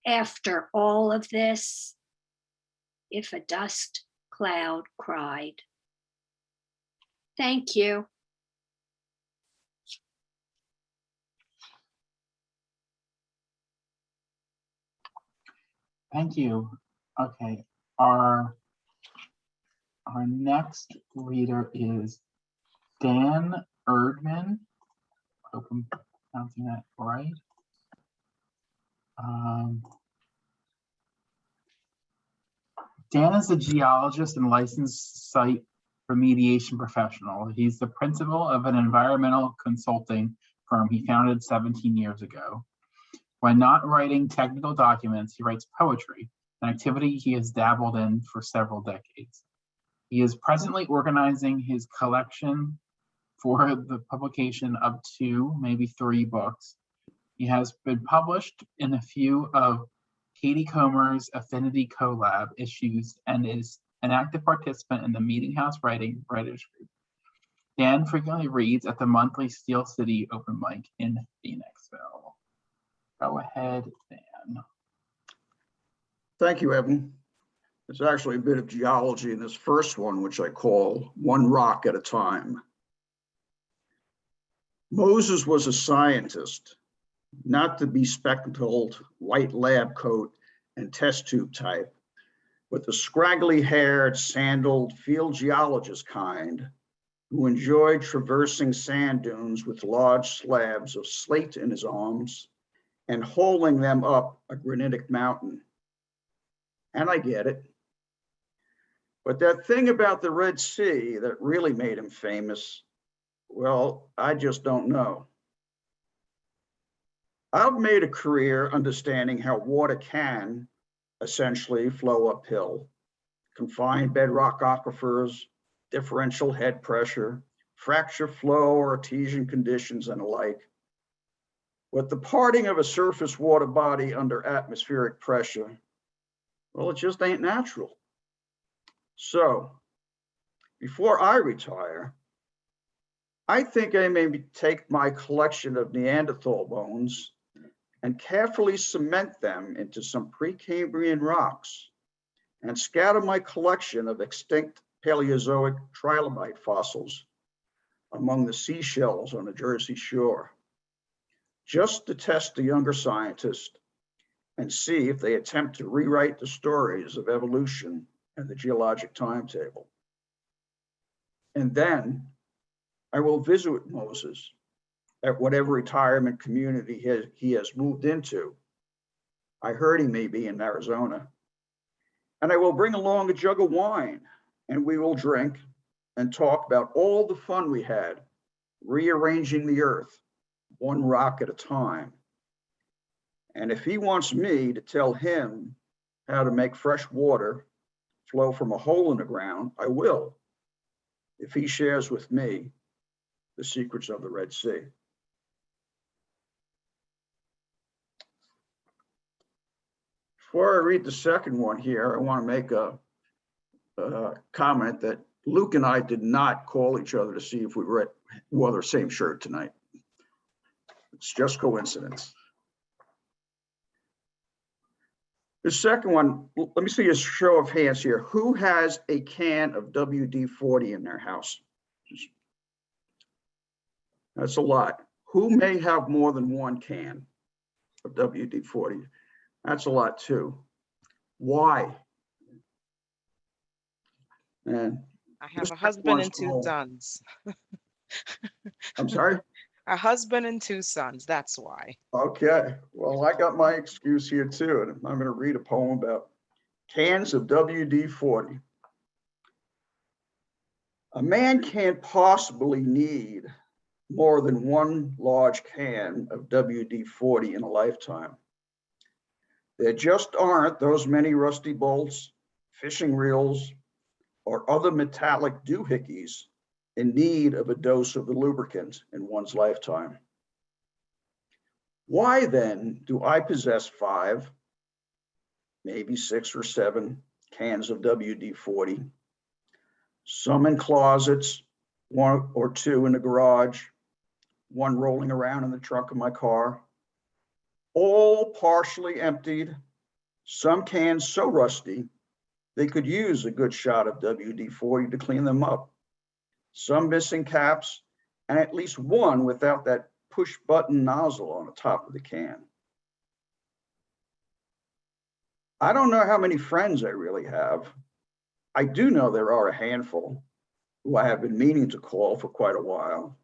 after all of this, if a dust cloud cried. Thank you. Thank you. Okay, our next reader is Dan Erdmann. Hope I'm pronouncing that right. Dan is a geologist and licensed site remediation professional. He's the principal of an environmental consulting firm he founded 17 years ago. When not writing technical documents, he writes poetry, an activity he has dabbled in for several decades. He is presently organizing his collection for the publication of 2, maybe 3 books. He has been published in a few of Katie Comer's Affinity Collab issues and is an active participant in the Meeting House Writers Group. Dan frequently reads at the monthly Steel City open mic in Phoenixville. Go ahead, Dan. Thank you, Evan. There's actually a bit of geology in this first one, which I call One Rock at a Time. Moses was a scientist, not the bespectacled white lab coat and test tube type, but the scraggly-haired, sandaled field geologist kind who enjoyed traversing sand dunes with large slabs of slate in his arms and holing them up a granitic mountain. And I get it. But that thing about the Red Sea that really made him famous, well, I just don't know. I've made a career understanding how water can essentially flow uphill, confined bedrock aquifers, differential head pressure, fracture flow, artesian conditions, and the like. But the parting of a surface water body under atmospheric pressure, well, it just ain't natural. So, before I retire, I think I may take my collection of Neanderthal bones and carefully cement them into some Precambrian rocks and scatter my collection of extinct Paleozoic trilobite fossils among the seashells on the Jersey Shore, just to test the younger scientists and see if they attempt to rewrite the stories of evolution and the geologic timetable. And then I will visit Moses at whatever retirement community he has moved into. I heard he may be in Arizona. And I will bring along a jug of wine, and we will drink and talk about all the fun we had rearranging the earth, one rock at a time. And if he wants me to tell him how to make fresh water flow from a hole in the ground, I will, if he shares with me the secrets of the Red Sea. Before I read the second one here, I want to make a comment that Luke and I did not call each other to see if we wore the same shirt tonight. It's just coincidence. The second one, let me see a show of hands here. Who has a can of WD-40 in their house? That's a lot. Who may have more than one can of WD-40? That's a lot too. Why? And I have a husband and two sons. I'm sorry? A husband and two sons, that's why. Okay, well, I got my excuse here too, and I'm going to read a poem about cans of WD-40. A man can't possibly need more than one large can of WD-40 in a lifetime. There just aren't those many rusty bolts, fishing reels, or other metallic doohickeys in need of a dose of the lubricant in one's lifetime. Why then do I possess 5, maybe 6 or 7 cans of WD-40, some in closets, 1 or 2 in the garage, 1 rolling around in the trunk of my car, all partially emptied, some cans so rusty they could use a good shot of WD-40 to clean them up, some missing caps, and at least 1 without that push button nozzle on the top of the can. I don't know how many friends I really have. I do know there are a handful who I have been meaning to call for quite a while.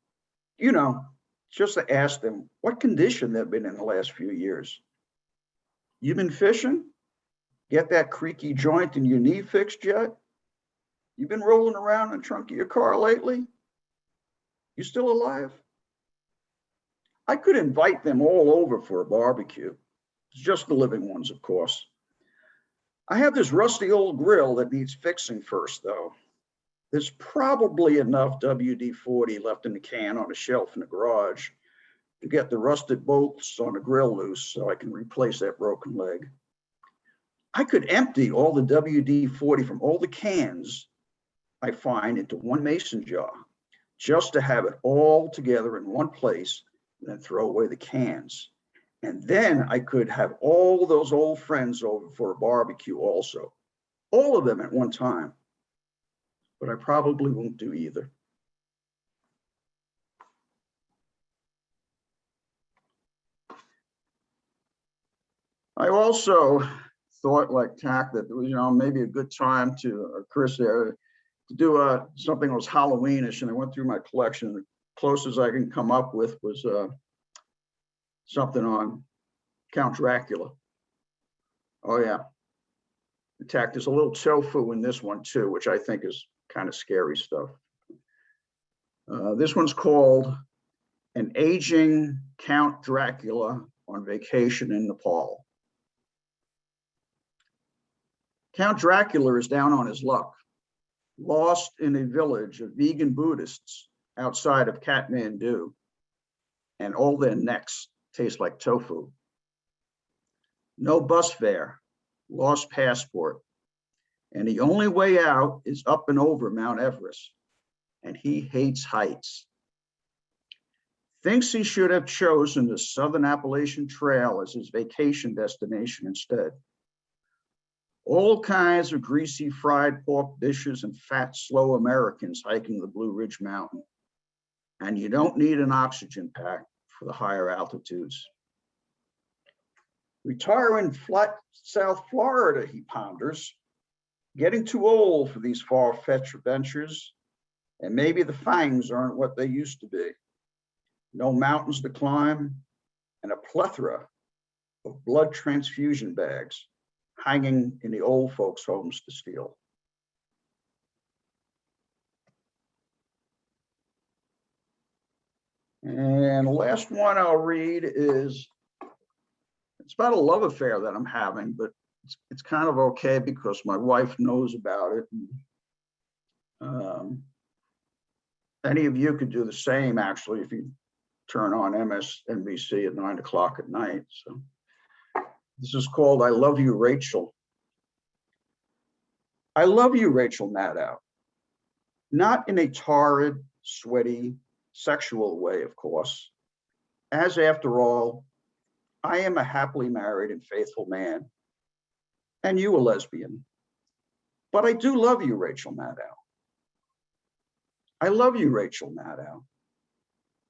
You know, just to ask them what condition they've been in the last few years. You been fishing? Get that creaky joint in your knee fixed yet? You been rolling around in the trunk of your car lately? You still alive? I could invite them all over for a barbecue. It's just the living ones, of course. I have this rusty old grill that needs fixing first, though. There's probably enough WD-40 left in the can on a shelf in the garage to get the rusted bolts on the grill loose so I can replace that broken leg. I could empty all the WD-40 from all the cans I find into one mason jar, just to have it all together in one place and then throw away the cans. And then I could have all those old friends over for a barbecue also, all of them at one time. But I probably won't do either. I also thought, like Tack, that maybe a good time to, or Chris there, to do something that was Halloweenish, and I went through my collection. The closest I can come up with was something on Count Dracula. Oh yeah. In fact, there's a little tofu in this one too, which I think is kind of scary stuff. This one's called An Aging Count Dracula on Vacation in Nepal. Count Dracula is down on his luck, lost in a village of vegan Buddhists outside of Kathmandu, and all their necks taste like tofu. No bus fare, lost passport, and the only way out is up and over Mount Everest, and he hates heights. Thinks he should have chosen the Southern Appalachian Trail as his vacation destination instead. All kinds of greasy fried pork dishes and fat, slow Americans hiking the Blue Ridge Mountain. And you don't need an oxygen pack for the higher altitudes. Retiring flat South Florida, he ponders, getting too old for these far-fetched adventures, and maybe the fangs aren't what they used to be. No mountains to climb, and a plethora of blood transfusion bags hanging in the old folks' homes to steal. And the last one I'll read is, it's about a love affair that I'm having, but it's kind of okay because my wife knows about it. And, any of you could do the same, actually, if you turn on MSNBC at 9 o'clock at night. So this is called I Love You, Rachel. I love you, Rachel Maddow. Not in a torrid, sweaty, sexual way, of course, as after all, I am a happily married and faithful man, and you a lesbian. But I do love you, Rachel Maddow. I love you, Rachel Maddow.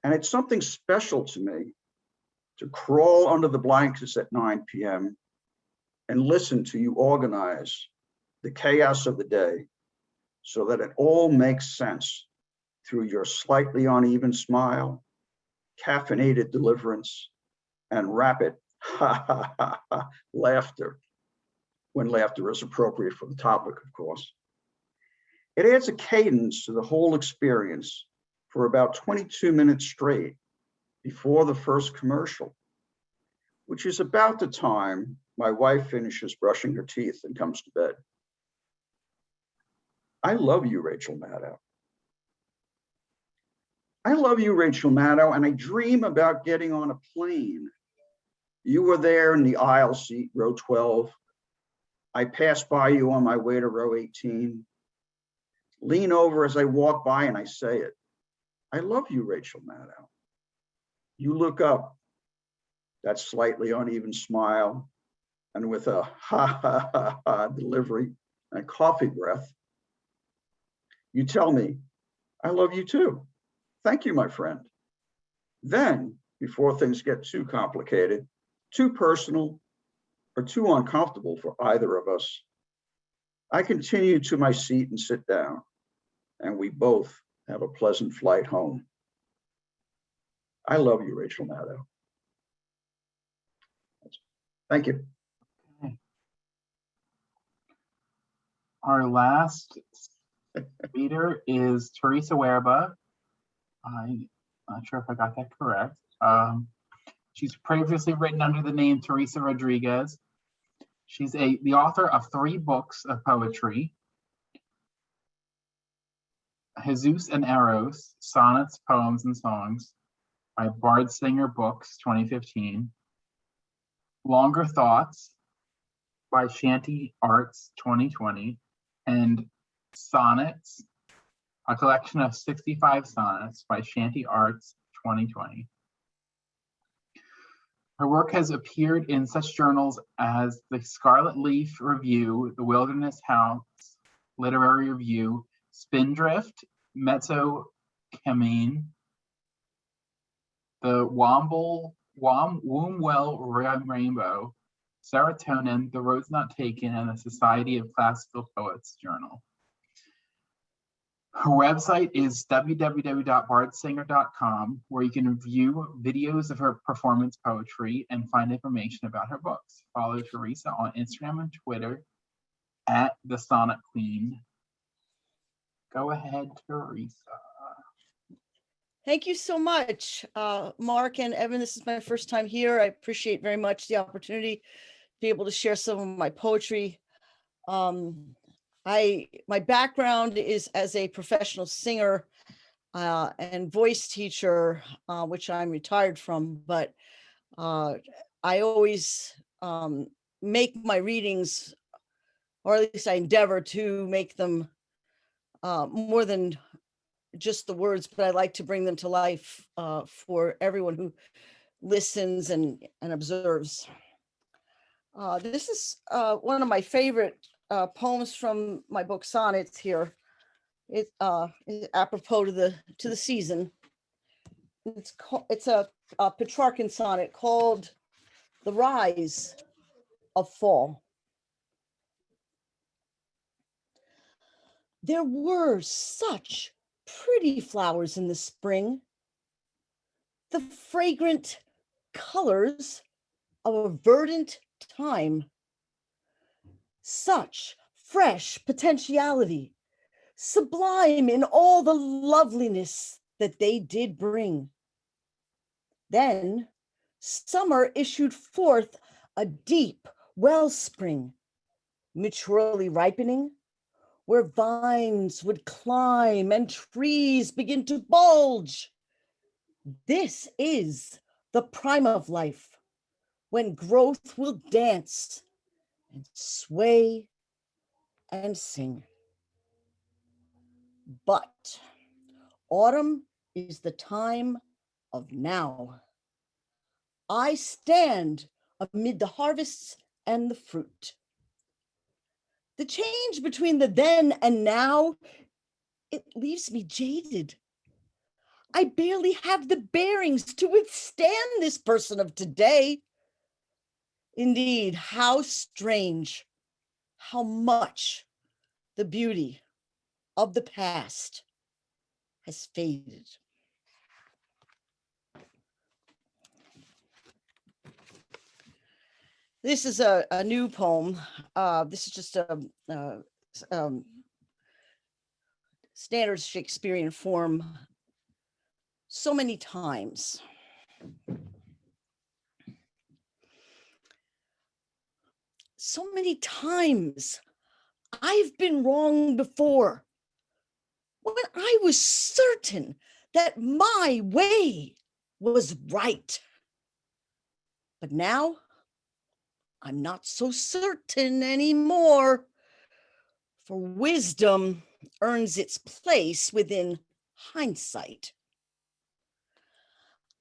And it's something special to me to crawl under the blankets at 9 p.m. and listen to you organize the chaos of the day so that it all makes sense through your slightly uneven smile, caffeinated deliverance, and rapid ha ha ha ha laughter, when laughter is appropriate for the topic, of course. It adds a cadence to the whole experience for about 22 minutes straight before the first commercial, which is about the time my wife finishes brushing her teeth and comes to bed. I love you, Rachel Maddow. I love you, Rachel Maddow, and I dream about getting on a plane. You were there in the aisle seat, row 12. I passed by you on my way to row 18. Lean over as I walk by and I say it. I love you, Rachel Maddow. You look up, that slightly uneven smile, and with a ha ha ha ha delivery and coffee breath, you tell me, I love you too. Thank you, my friend. Then, before things get too complicated, too personal, or too uncomfortable for either of us, I continue to my seat and sit down, and we both have a pleasant flight home. I love you, Rachel Maddow. Thank you. Okay. Our last reader is Teresa Huerba. I'm not sure if I got that correct. She's previously written under the name Teresa Rodriguez. She's the author of 3 books of poetry: Jesus and Eros, Sonnets, Poems, and Songs by Bard Singer Books, 2015. Longer Thoughts by Shanty Arts, 2020. And Sonnets, a collection of 65 sonnets by Shanty Arts, 2020. Her work has appeared in such journals as the Scarlet Leaf Review, the Wilderness House Literary Review, Spindrift, Mezzo Camine, the Wombwell Rainbow, Serotonin, The Road's Not Taken, and the Society of Classical Poets Journal. Her website is www.bardsinger.com, where you can view videos of her performance poetry and find information about her books. Follow Teresa on Instagram and Twitter at The Sonnet Queen. Go ahead, Teresa. Thank you so much, Mark and Evan. This is my first time here. I appreciate very much the opportunity to be able to share some of my poetry. My background is as a professional singer and voice teacher, which I'm retired from, but I always make my readings, or at least I endeavor to make them more than just the words, but I like to bring them to life for everyone who listens and observes. This is one of my favorite poems from my book Sonnets here. It is apropos to the season. It's a Petrarchan sonnet called The Rise of Fall. There were such pretty flowers in the spring, the fragrant colors of a verdant time, such fresh potentiality, sublime in all the loveliness that they did bring. Then summer issued forth a deep wellspring, maturely ripening, where vines would climb and trees begin to bulge. This is the prime of life, when growth will dance and sway and sing. But autumn is the time of now. I stand amid the harvests and the fruit. The change between the then and now, it leaves me jaded. I barely have the bearings to withstand this person of today. Indeed, how strange, how much the beauty of the past has faded. This is a new poem. This is just a standard Shakespearean form. So many times. So many times I've been wrong before, when I was certain that my way was right. But now I'm not so certain anymore, for wisdom earns its place within hindsight.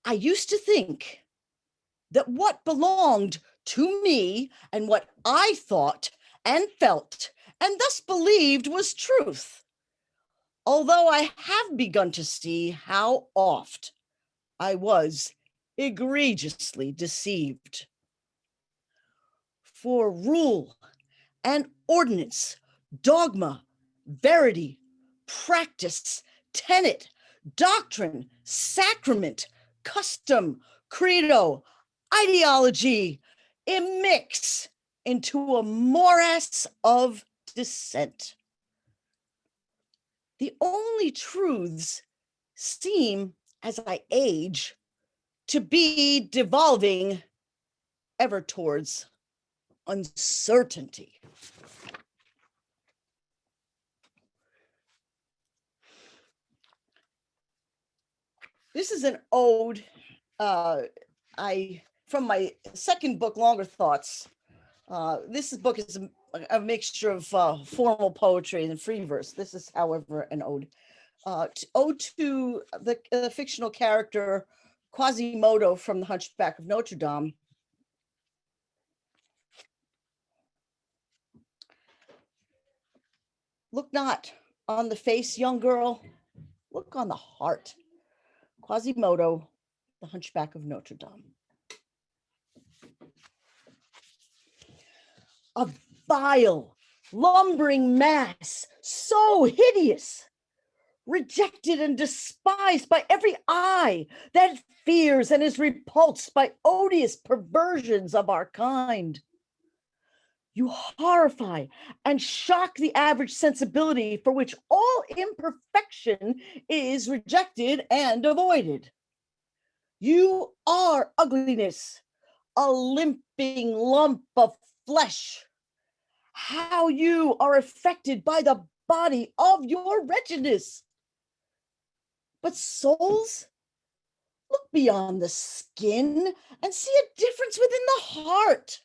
I used to think that what belonged to me and what I thought and felt and thus believed was truth, although I have begun to see how oft I was egregiously deceived. For rule and ordinance, dogma, verity, practice, tenet, doctrine, sacrament, custom, credo, ideology, immix into a morass of dissent. The only truths seem, as I age, to be devolving ever towards uncertainty. This is an ode from my second book, Longer Thoughts. This book is a mixture of formal poetry and free verse. This is, however, an ode. Ode to the fictional character Quasimodo from The Hunchback of Notre Dame. Look not on the face, young girl, look on the heart. Quasimodo, The Hunchback of Notre Dame. A vile, lumbering mass, so hideous, rejected and despised by every eye that fears and is repulsed by odious perversions of our kind. You horrify and shock the average sensibility for which all imperfection is rejected and avoided. You are ugliness, a limping lump of flesh. How you are affected by the body of your wretchedness. But souls, look beyond the skin and see a difference within the heart.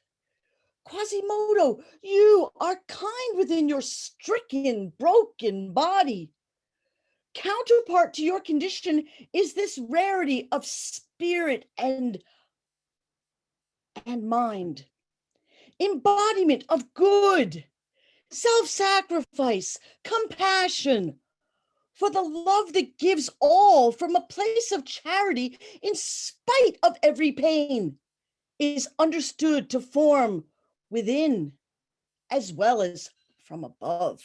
Quasimodo, you are kind within your stricken, broken body. Counterpart to your condition is this rarity of spirit and mind. Embodiment of good, self-sacrifice, compassion, for the love that gives all from a place of charity in spite of every pain is understood to form within as well as from above.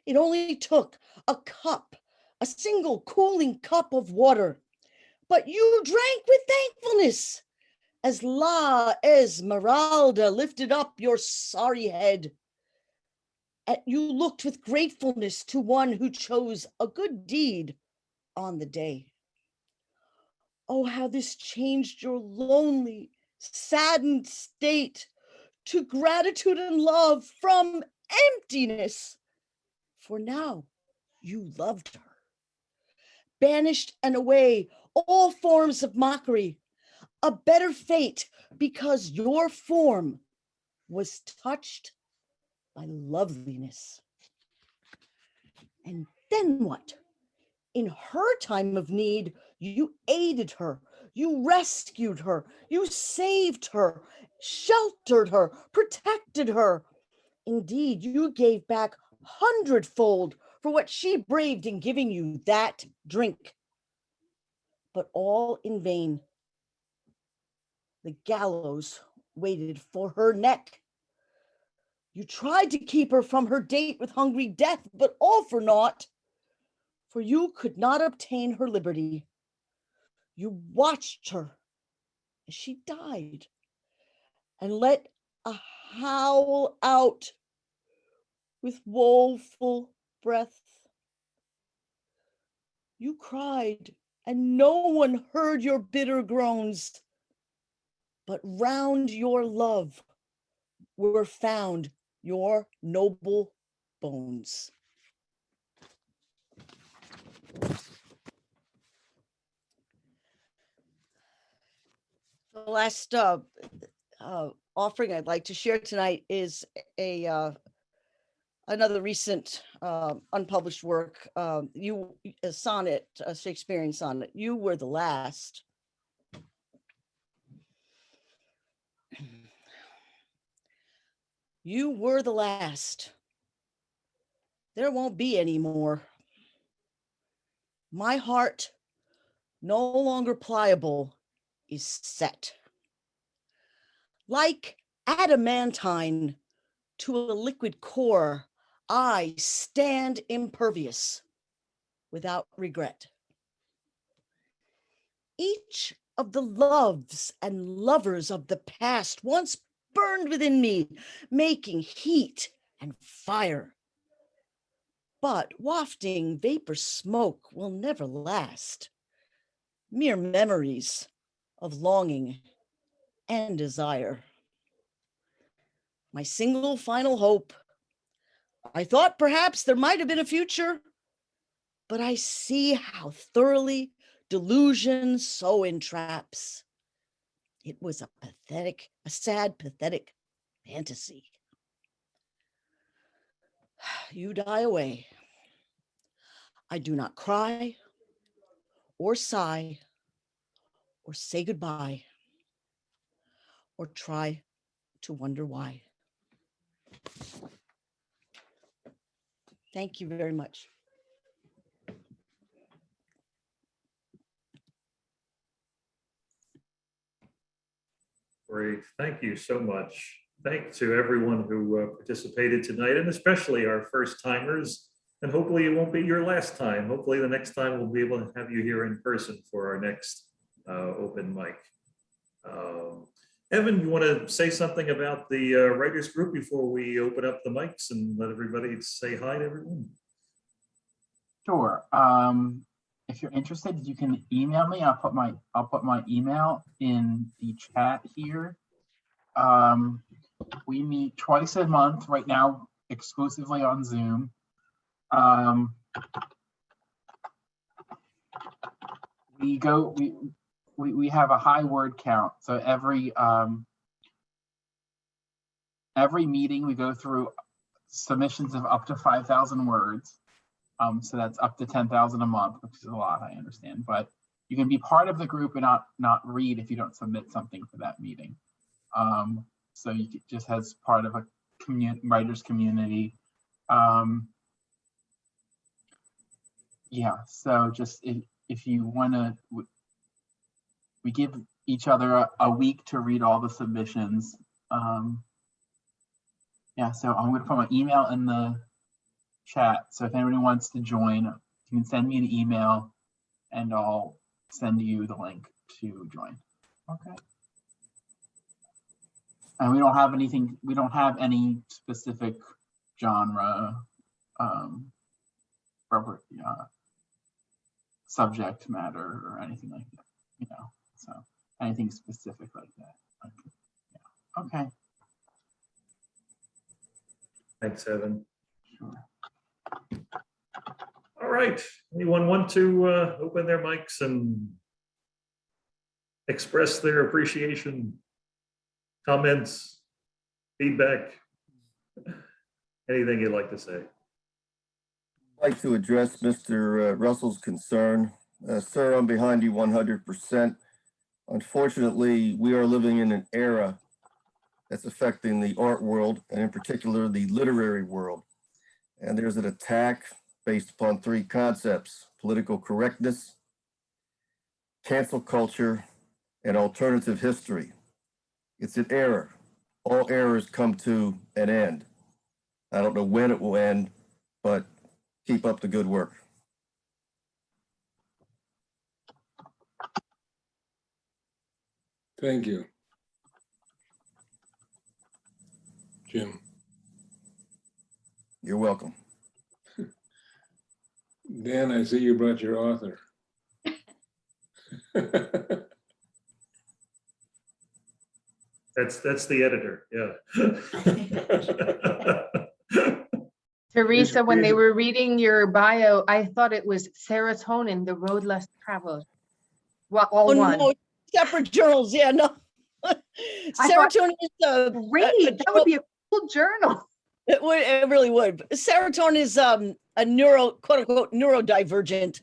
It only took a cup, a single cooling cup of water, but you drank with thankfulness as La Esmeralda lifted up your sorry head. And you looked with gratefulness to one who chose a good deed on the day. Oh, how this changed your lonely, saddened state to gratitude and love from emptiness. For now you loved her, banished and away all forms of mockery, a better fate because your form was touched by loveliness. And then what? In her time of need, you aided her, you rescued her, you saved her, sheltered her, protected her. Indeed, you gave back hundredfold for what she braved in giving you that drink. But all in vain. The gallows waited for her neck. You tried to keep her from her date with hungry death, but all for naught. For you could not obtain her liberty. You watched her as she died and let a howl out with woeful breath. You cried and no one heard your bitter groans, but round your love were found your noble bones. The last offering I'd like to share tonight is another recent unpublished work, a sonnet, a Shakespearean sonnet. You were the last. You were the last. There won't be any more. My heart, no longer pliable, is set. Like adamantine to a liquid core, I stand impervious without regret. Each of the loves and lovers of the past once burned within me, making heat and fire. But wafting vapor smoke will never last. Mere memories of longing and desire. My single final hope. I thought perhaps there might have been a future, but I see how thoroughly delusion so entraps. It was a sad, pathetic fantasy. You die away. I do not cry or sigh or say goodbye or try to wonder why. Thank you very much. Great, thank you so much. Thanks to everyone who participated tonight, and especially our first timers. And hopefully it won't be your last time. Hopefully the next time we'll be able to have you here in person for our next open mic. Evan, you want to say something about the writers group before we open up the mics and let everybody say hi to everyone? Sure. If you're interested, you can email me. I'll put my email in the chat here. We meet twice a month right now, exclusively on Zoom. We have a high word count. So every meeting we go through submissions of up to 5,000 words. So that's up to 10,000 a month, which is a lot, I understand. But you can be part of the group and not read if you don't submit something for that meeting. So you just as part of a writers community. Yeah, so just if you want to, we give each other a week to read all the submissions. Yeah, so I'm going to put my email in the chat. So if anybody wants to join, you can send me an email and I'll send you the link to join. Okay. And we don't have any specific genre, subject matter or anything like that. so anything specific like that. Yeah. Okay, Thanks, Evan. sure. All right, anyone want to open their mics and express their appreciation, comments, feedback, anything you'd like to say? I'd like to address Mr. Russell's concern. Sir, I'm behind you 100%. Unfortunately, we are living in an era that's affecting the art world, and in particular, the literary world. And there's an attack based upon three concepts: political correctness, cancel culture, and alternative history. It's an error. All errors come to an end. I don't know when it will end, but keep up the good work. Thank you. Jim. You're welcome. Dan, I see you brought your author. That's the editor, yeah. Teresa, when they were reading your bio, I thought it was serotonin, the road less traveled. Well, all one. No, separate journals. Yeah, no. Serotonin is Great, that would be a cool journal. It really would. But serotonin is a quote unquote neurodivergent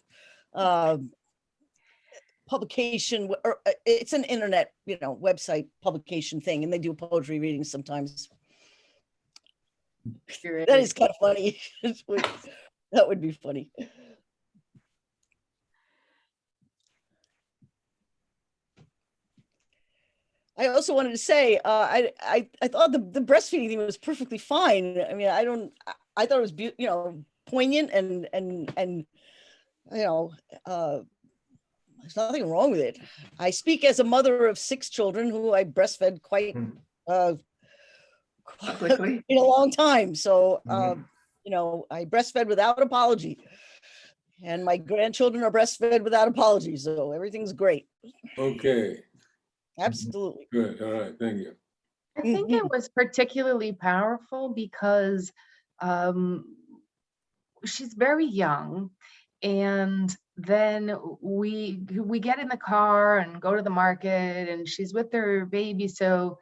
publication, or it's an internet website publication thing, and they do poetry readings sometimes. That is kind of funny. That would be funny. I also wanted to say, I thought the breastfeeding thing was perfectly fine. I mean, I thought it was poignant and there's nothing wrong with it. I speak as a mother of 6 children who I breastfed quite Quickly. in a long time. So I breastfed without apology, and my grandchildren are breastfed without apology. So everything's great. Okay. Absolutely. Good. All right. Thank you. I think it was particularly powerful because she's very young, and then we get in the car and go to the market, and she's with her baby, so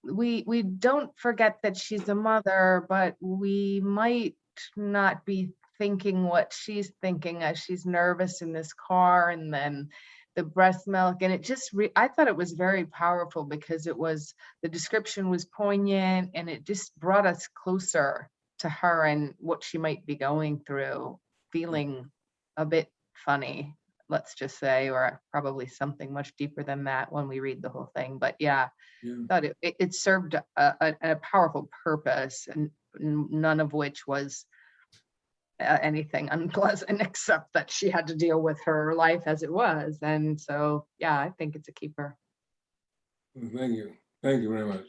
we don't forget that she's a mother, but we might not be thinking what she's thinking as she's nervous in this car, and then the breast milk. And it just I thought it was very powerful because the description was poignant, and it just brought us closer to her and what she might be going through, feeling a bit funny, let's just say, or probably something much deeper than that when we read the whole thing. But yeah, thought it served a powerful purpose, and none of which was anything unpleasant, except that she had to deal with her life as it was. And so, yeah, I think it's a keeper. Thank you. Thank you very much.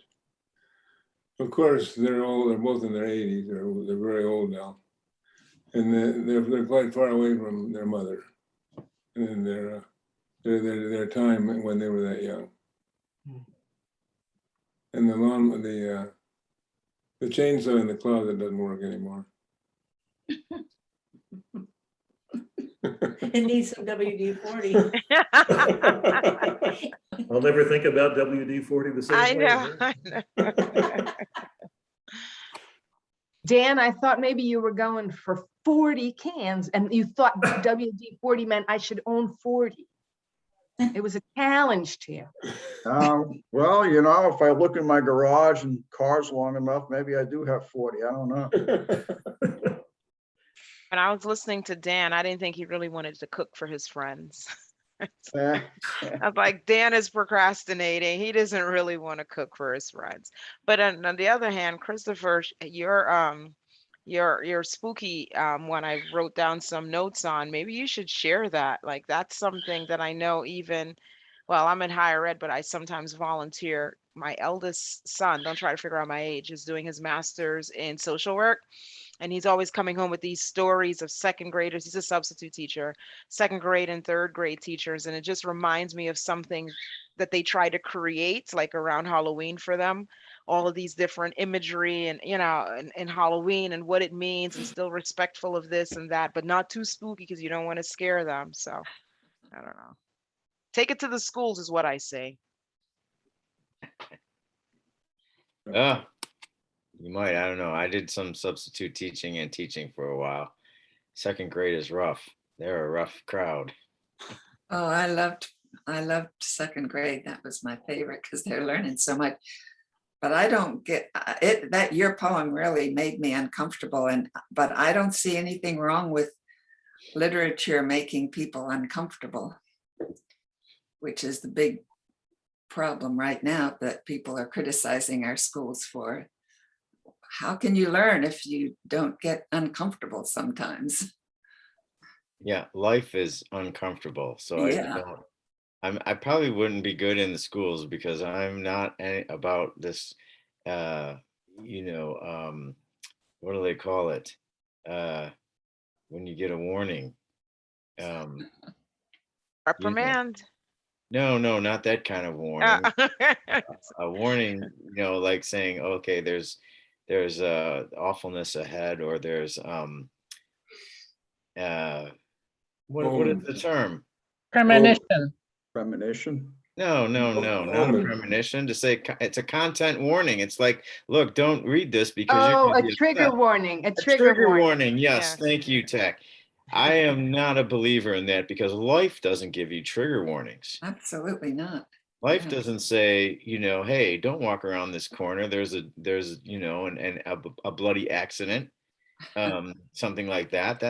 Of course, they're both in their 80s. They're very old now, and they're quite far away from their mother and their time when they were that young. And the chainsaw in the closet doesn't work anymore. It needs some WD-40. I'll never think about WD-40 the same way. I know. Dan, I thought maybe you were going for 40 cans, and you thought WD-40 meant I should own 40. It was a challenge to you. Well, if I look in my garage and cars long enough, maybe I do have 40. I don't know. When I was listening to Dan, I didn't think he really wanted to cook for his friends. I was like, Dan is procrastinating. He doesn't really want to cook for his friends. But on the other hand, Christopher, your spooky one, I wrote down some notes on. Maybe you should share that. Like, that's something that I know I'm in higher ed, but I sometimes volunteer. My eldest son, don't try to figure out my age, is doing his master's in social work. And he's always coming home with these stories of second graders. He's a substitute teacher, second grade and third grade teachers. And it just reminds me of something that they try to create, like around Halloween for them, all of these different imagery and, and Halloween and what it means, and still respectful of this and that, but not too spooky because you don't want to scare them. So I don't know. Take it to the schools is what I say. You might, I don't know. I did some substitute teaching and teaching for a while. Second grade is rough. They're a rough crowd. Oh, I loved second grade. That was my favorite because they're learning so much. But I don't get it. That your poem really made me uncomfortable, but I don't see anything wrong with literature making people uncomfortable, which is the big problem right now that people are criticizing our schools for. How can you learn if you don't get uncomfortable sometimes? Yeah, life is uncomfortable. So Yeah. I probably wouldn't be good in the schools because I'm not about this, what do they call it? When you get a warning. Reprimand. No, not that kind of warning. A warning, like saying, okay, there's awfulness ahead, or there's what is the term? Premonition. Premonition. No, not a premonition. To say it's a content warning. It's like, look, don't read this because you're Oh, gonna a be trigger upset. warning, a A trigger warning. warning. Yes, Yes. thank you, Tech. I am not a believer in that because life doesn't give you trigger warnings. Absolutely not. Life Yeah. doesn't say, hey, don't walk around this corner. There's a bloody accident, something like that.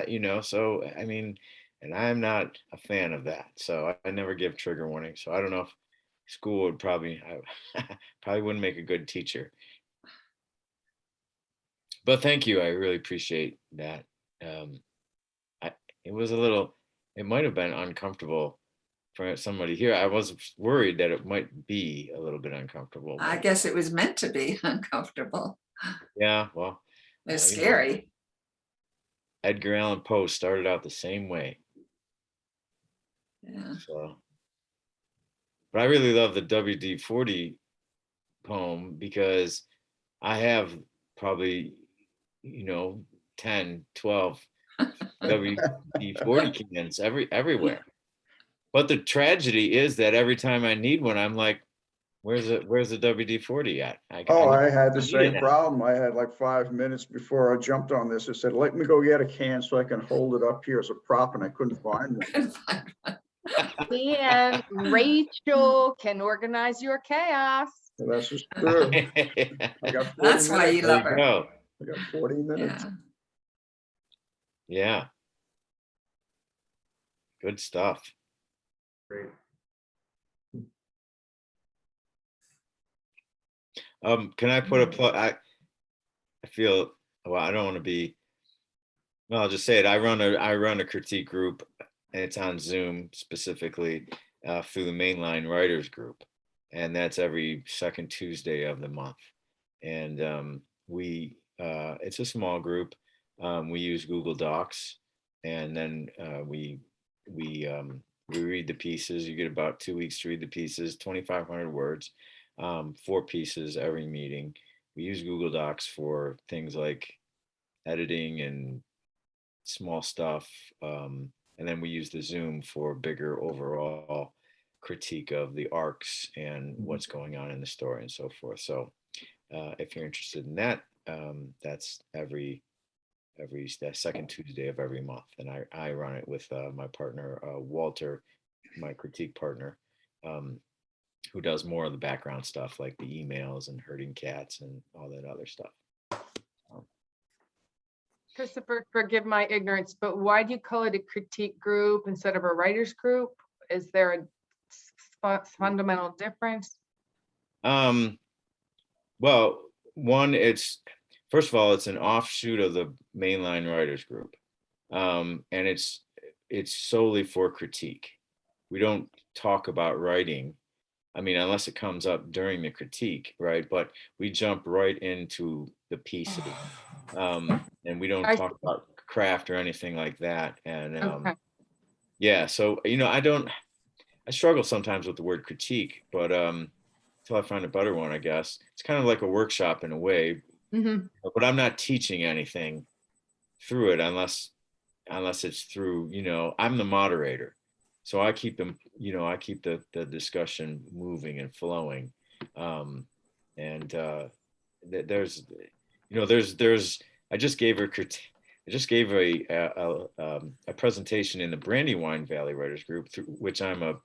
So I mean, and I'm not a fan of that. So I never give trigger warnings. So I don't know if school would probably wouldn't make a good teacher. But thank you. I really appreciate that. It might have been uncomfortable for somebody here. I was worried that it might be a little bit uncomfortable. I guess it was meant to be uncomfortable. Yeah, well, It's scary. Edgar Allan Poe started out the same way. Yeah. So, but I really love the WD-40 poem because I have probably, 10, 12 WD-40 cans everywhere. But the tragedy is that every time I need one, I'm like, where's the WD-40 at? I had the same problem. I had like 5 minutes before I jumped on this. I said, let me go get a can so I can hold it up here as a prop, and I couldn't find one. And Rachel can organize your chaos. So that's just true. I got 40 That's why you love her. Go. I got 40 minutes. Yeah. Good stuff. Great. Can I put a plug? I feel, well, I don't want to be, well, I'll just say it. I run a critique group, and it's on Zoom specifically through the Mainline Writers Group. And that's every second Tuesday of the month. And it's a small group. We use Google Docs, and then we read the pieces. You get about 2 weeks to read the pieces, 2,500 words, 4 pieces every meeting. We use Google Docs for things like editing and small stuff. And then we use the Zoom for bigger overall critique of the arcs and what's going on in the story and so forth. So if you're interested in that, that's every that second Tuesday of every month. And I run it with my partner, Walter, my critique partner, who does more of the background stuff like the emails and herding cats and all that other stuff. Christopher, forgive my ignorance, but why do you call it a critique group instead of a writers group? Is there a fundamental difference? Well, one, first of all, it's an offshoot of the Mainline Writers Group. And it's solely for critique. We don't talk about writing. I mean, unless it comes up during the critique, right? But we jump right into the pieces. And and we don't I talk about craft or anything like that. And Okay. yeah, so I struggle sometimes with the word critique, but until I find a better one, I guess it's kind of like a workshop in a way. Mhm. But I'm not teaching anything through it unless it's through, I'm the moderator. So I keep them, I keep the discussion moving and flowing. And there's, I just gave a presentation in the Brandywine Valley Writers Group, through which I'm a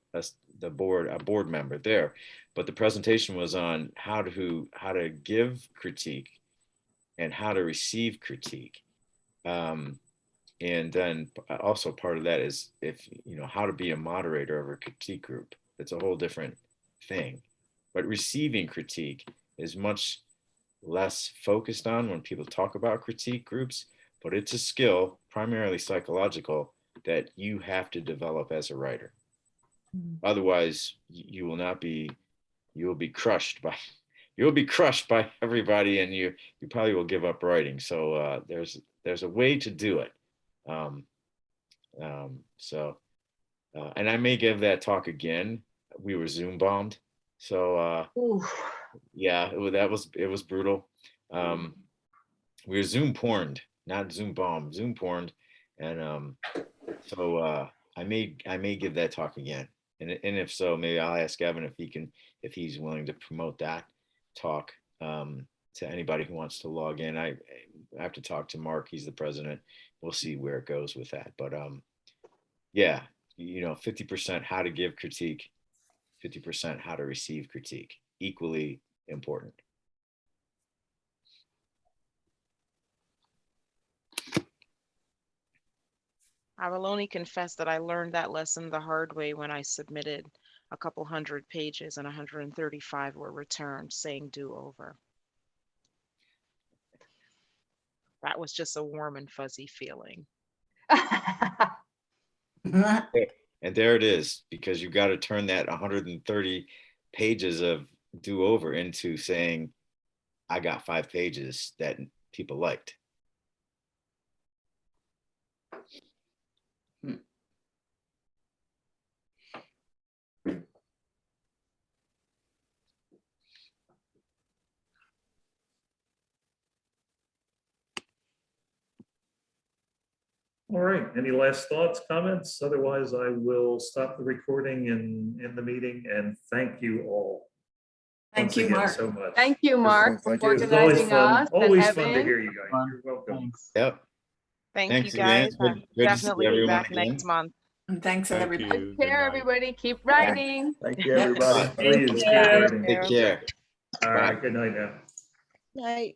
board member there. But the presentation was on how to give critique and how to receive critique. And then also part of that is how to be a moderator of a critique group. It's a whole different thing. But receiving critique is much less focused on when people talk about critique groups, but it's a skill, primarily psychological, that you have to develop as a writer. Otherwise, you will be crushed by everybody, and you probably will give up writing. So there's a way to do it. And I may give that talk again. We were Zoom bombed. So yeah, it was brutal. We were Zoom porned, not Zoom bombed, Zoom porned. And so I may give that talk again. And if so, maybe I'll ask Evan if he's willing to promote that talk to anybody who wants to log in. I have to talk to Mark. He's the president. We'll see where it goes with that. But yeah, 50% how to give critique, 50% how to receive critique, equally important. I will only confess that I learned that lesson the hard way when I submitted a couple hundred pages and 135 were returned saying do over. That was just a warm and fuzzy feeling. And there it is, because you got to turn that 130 pages of do over into saying, I got 5 pages that people liked. All right, any last thoughts, comments? Otherwise, I will stop the recording and end the meeting, and thank you all. Thank once you, again Mark. so much. Thank you, Mark, for Thank you. This is always organizing fun, us. always and fun to Evan. hear you guys. Fun. You're welcome. Thanks. Yep. Thank Thanks you guys. again. Good to see Definitely be everyone back again. next month. And thanks, everybody. Take care, everybody. Keep writing. Thank you, everybody. Please keep you. writing. Take care. All Bye. right, good night now. Night.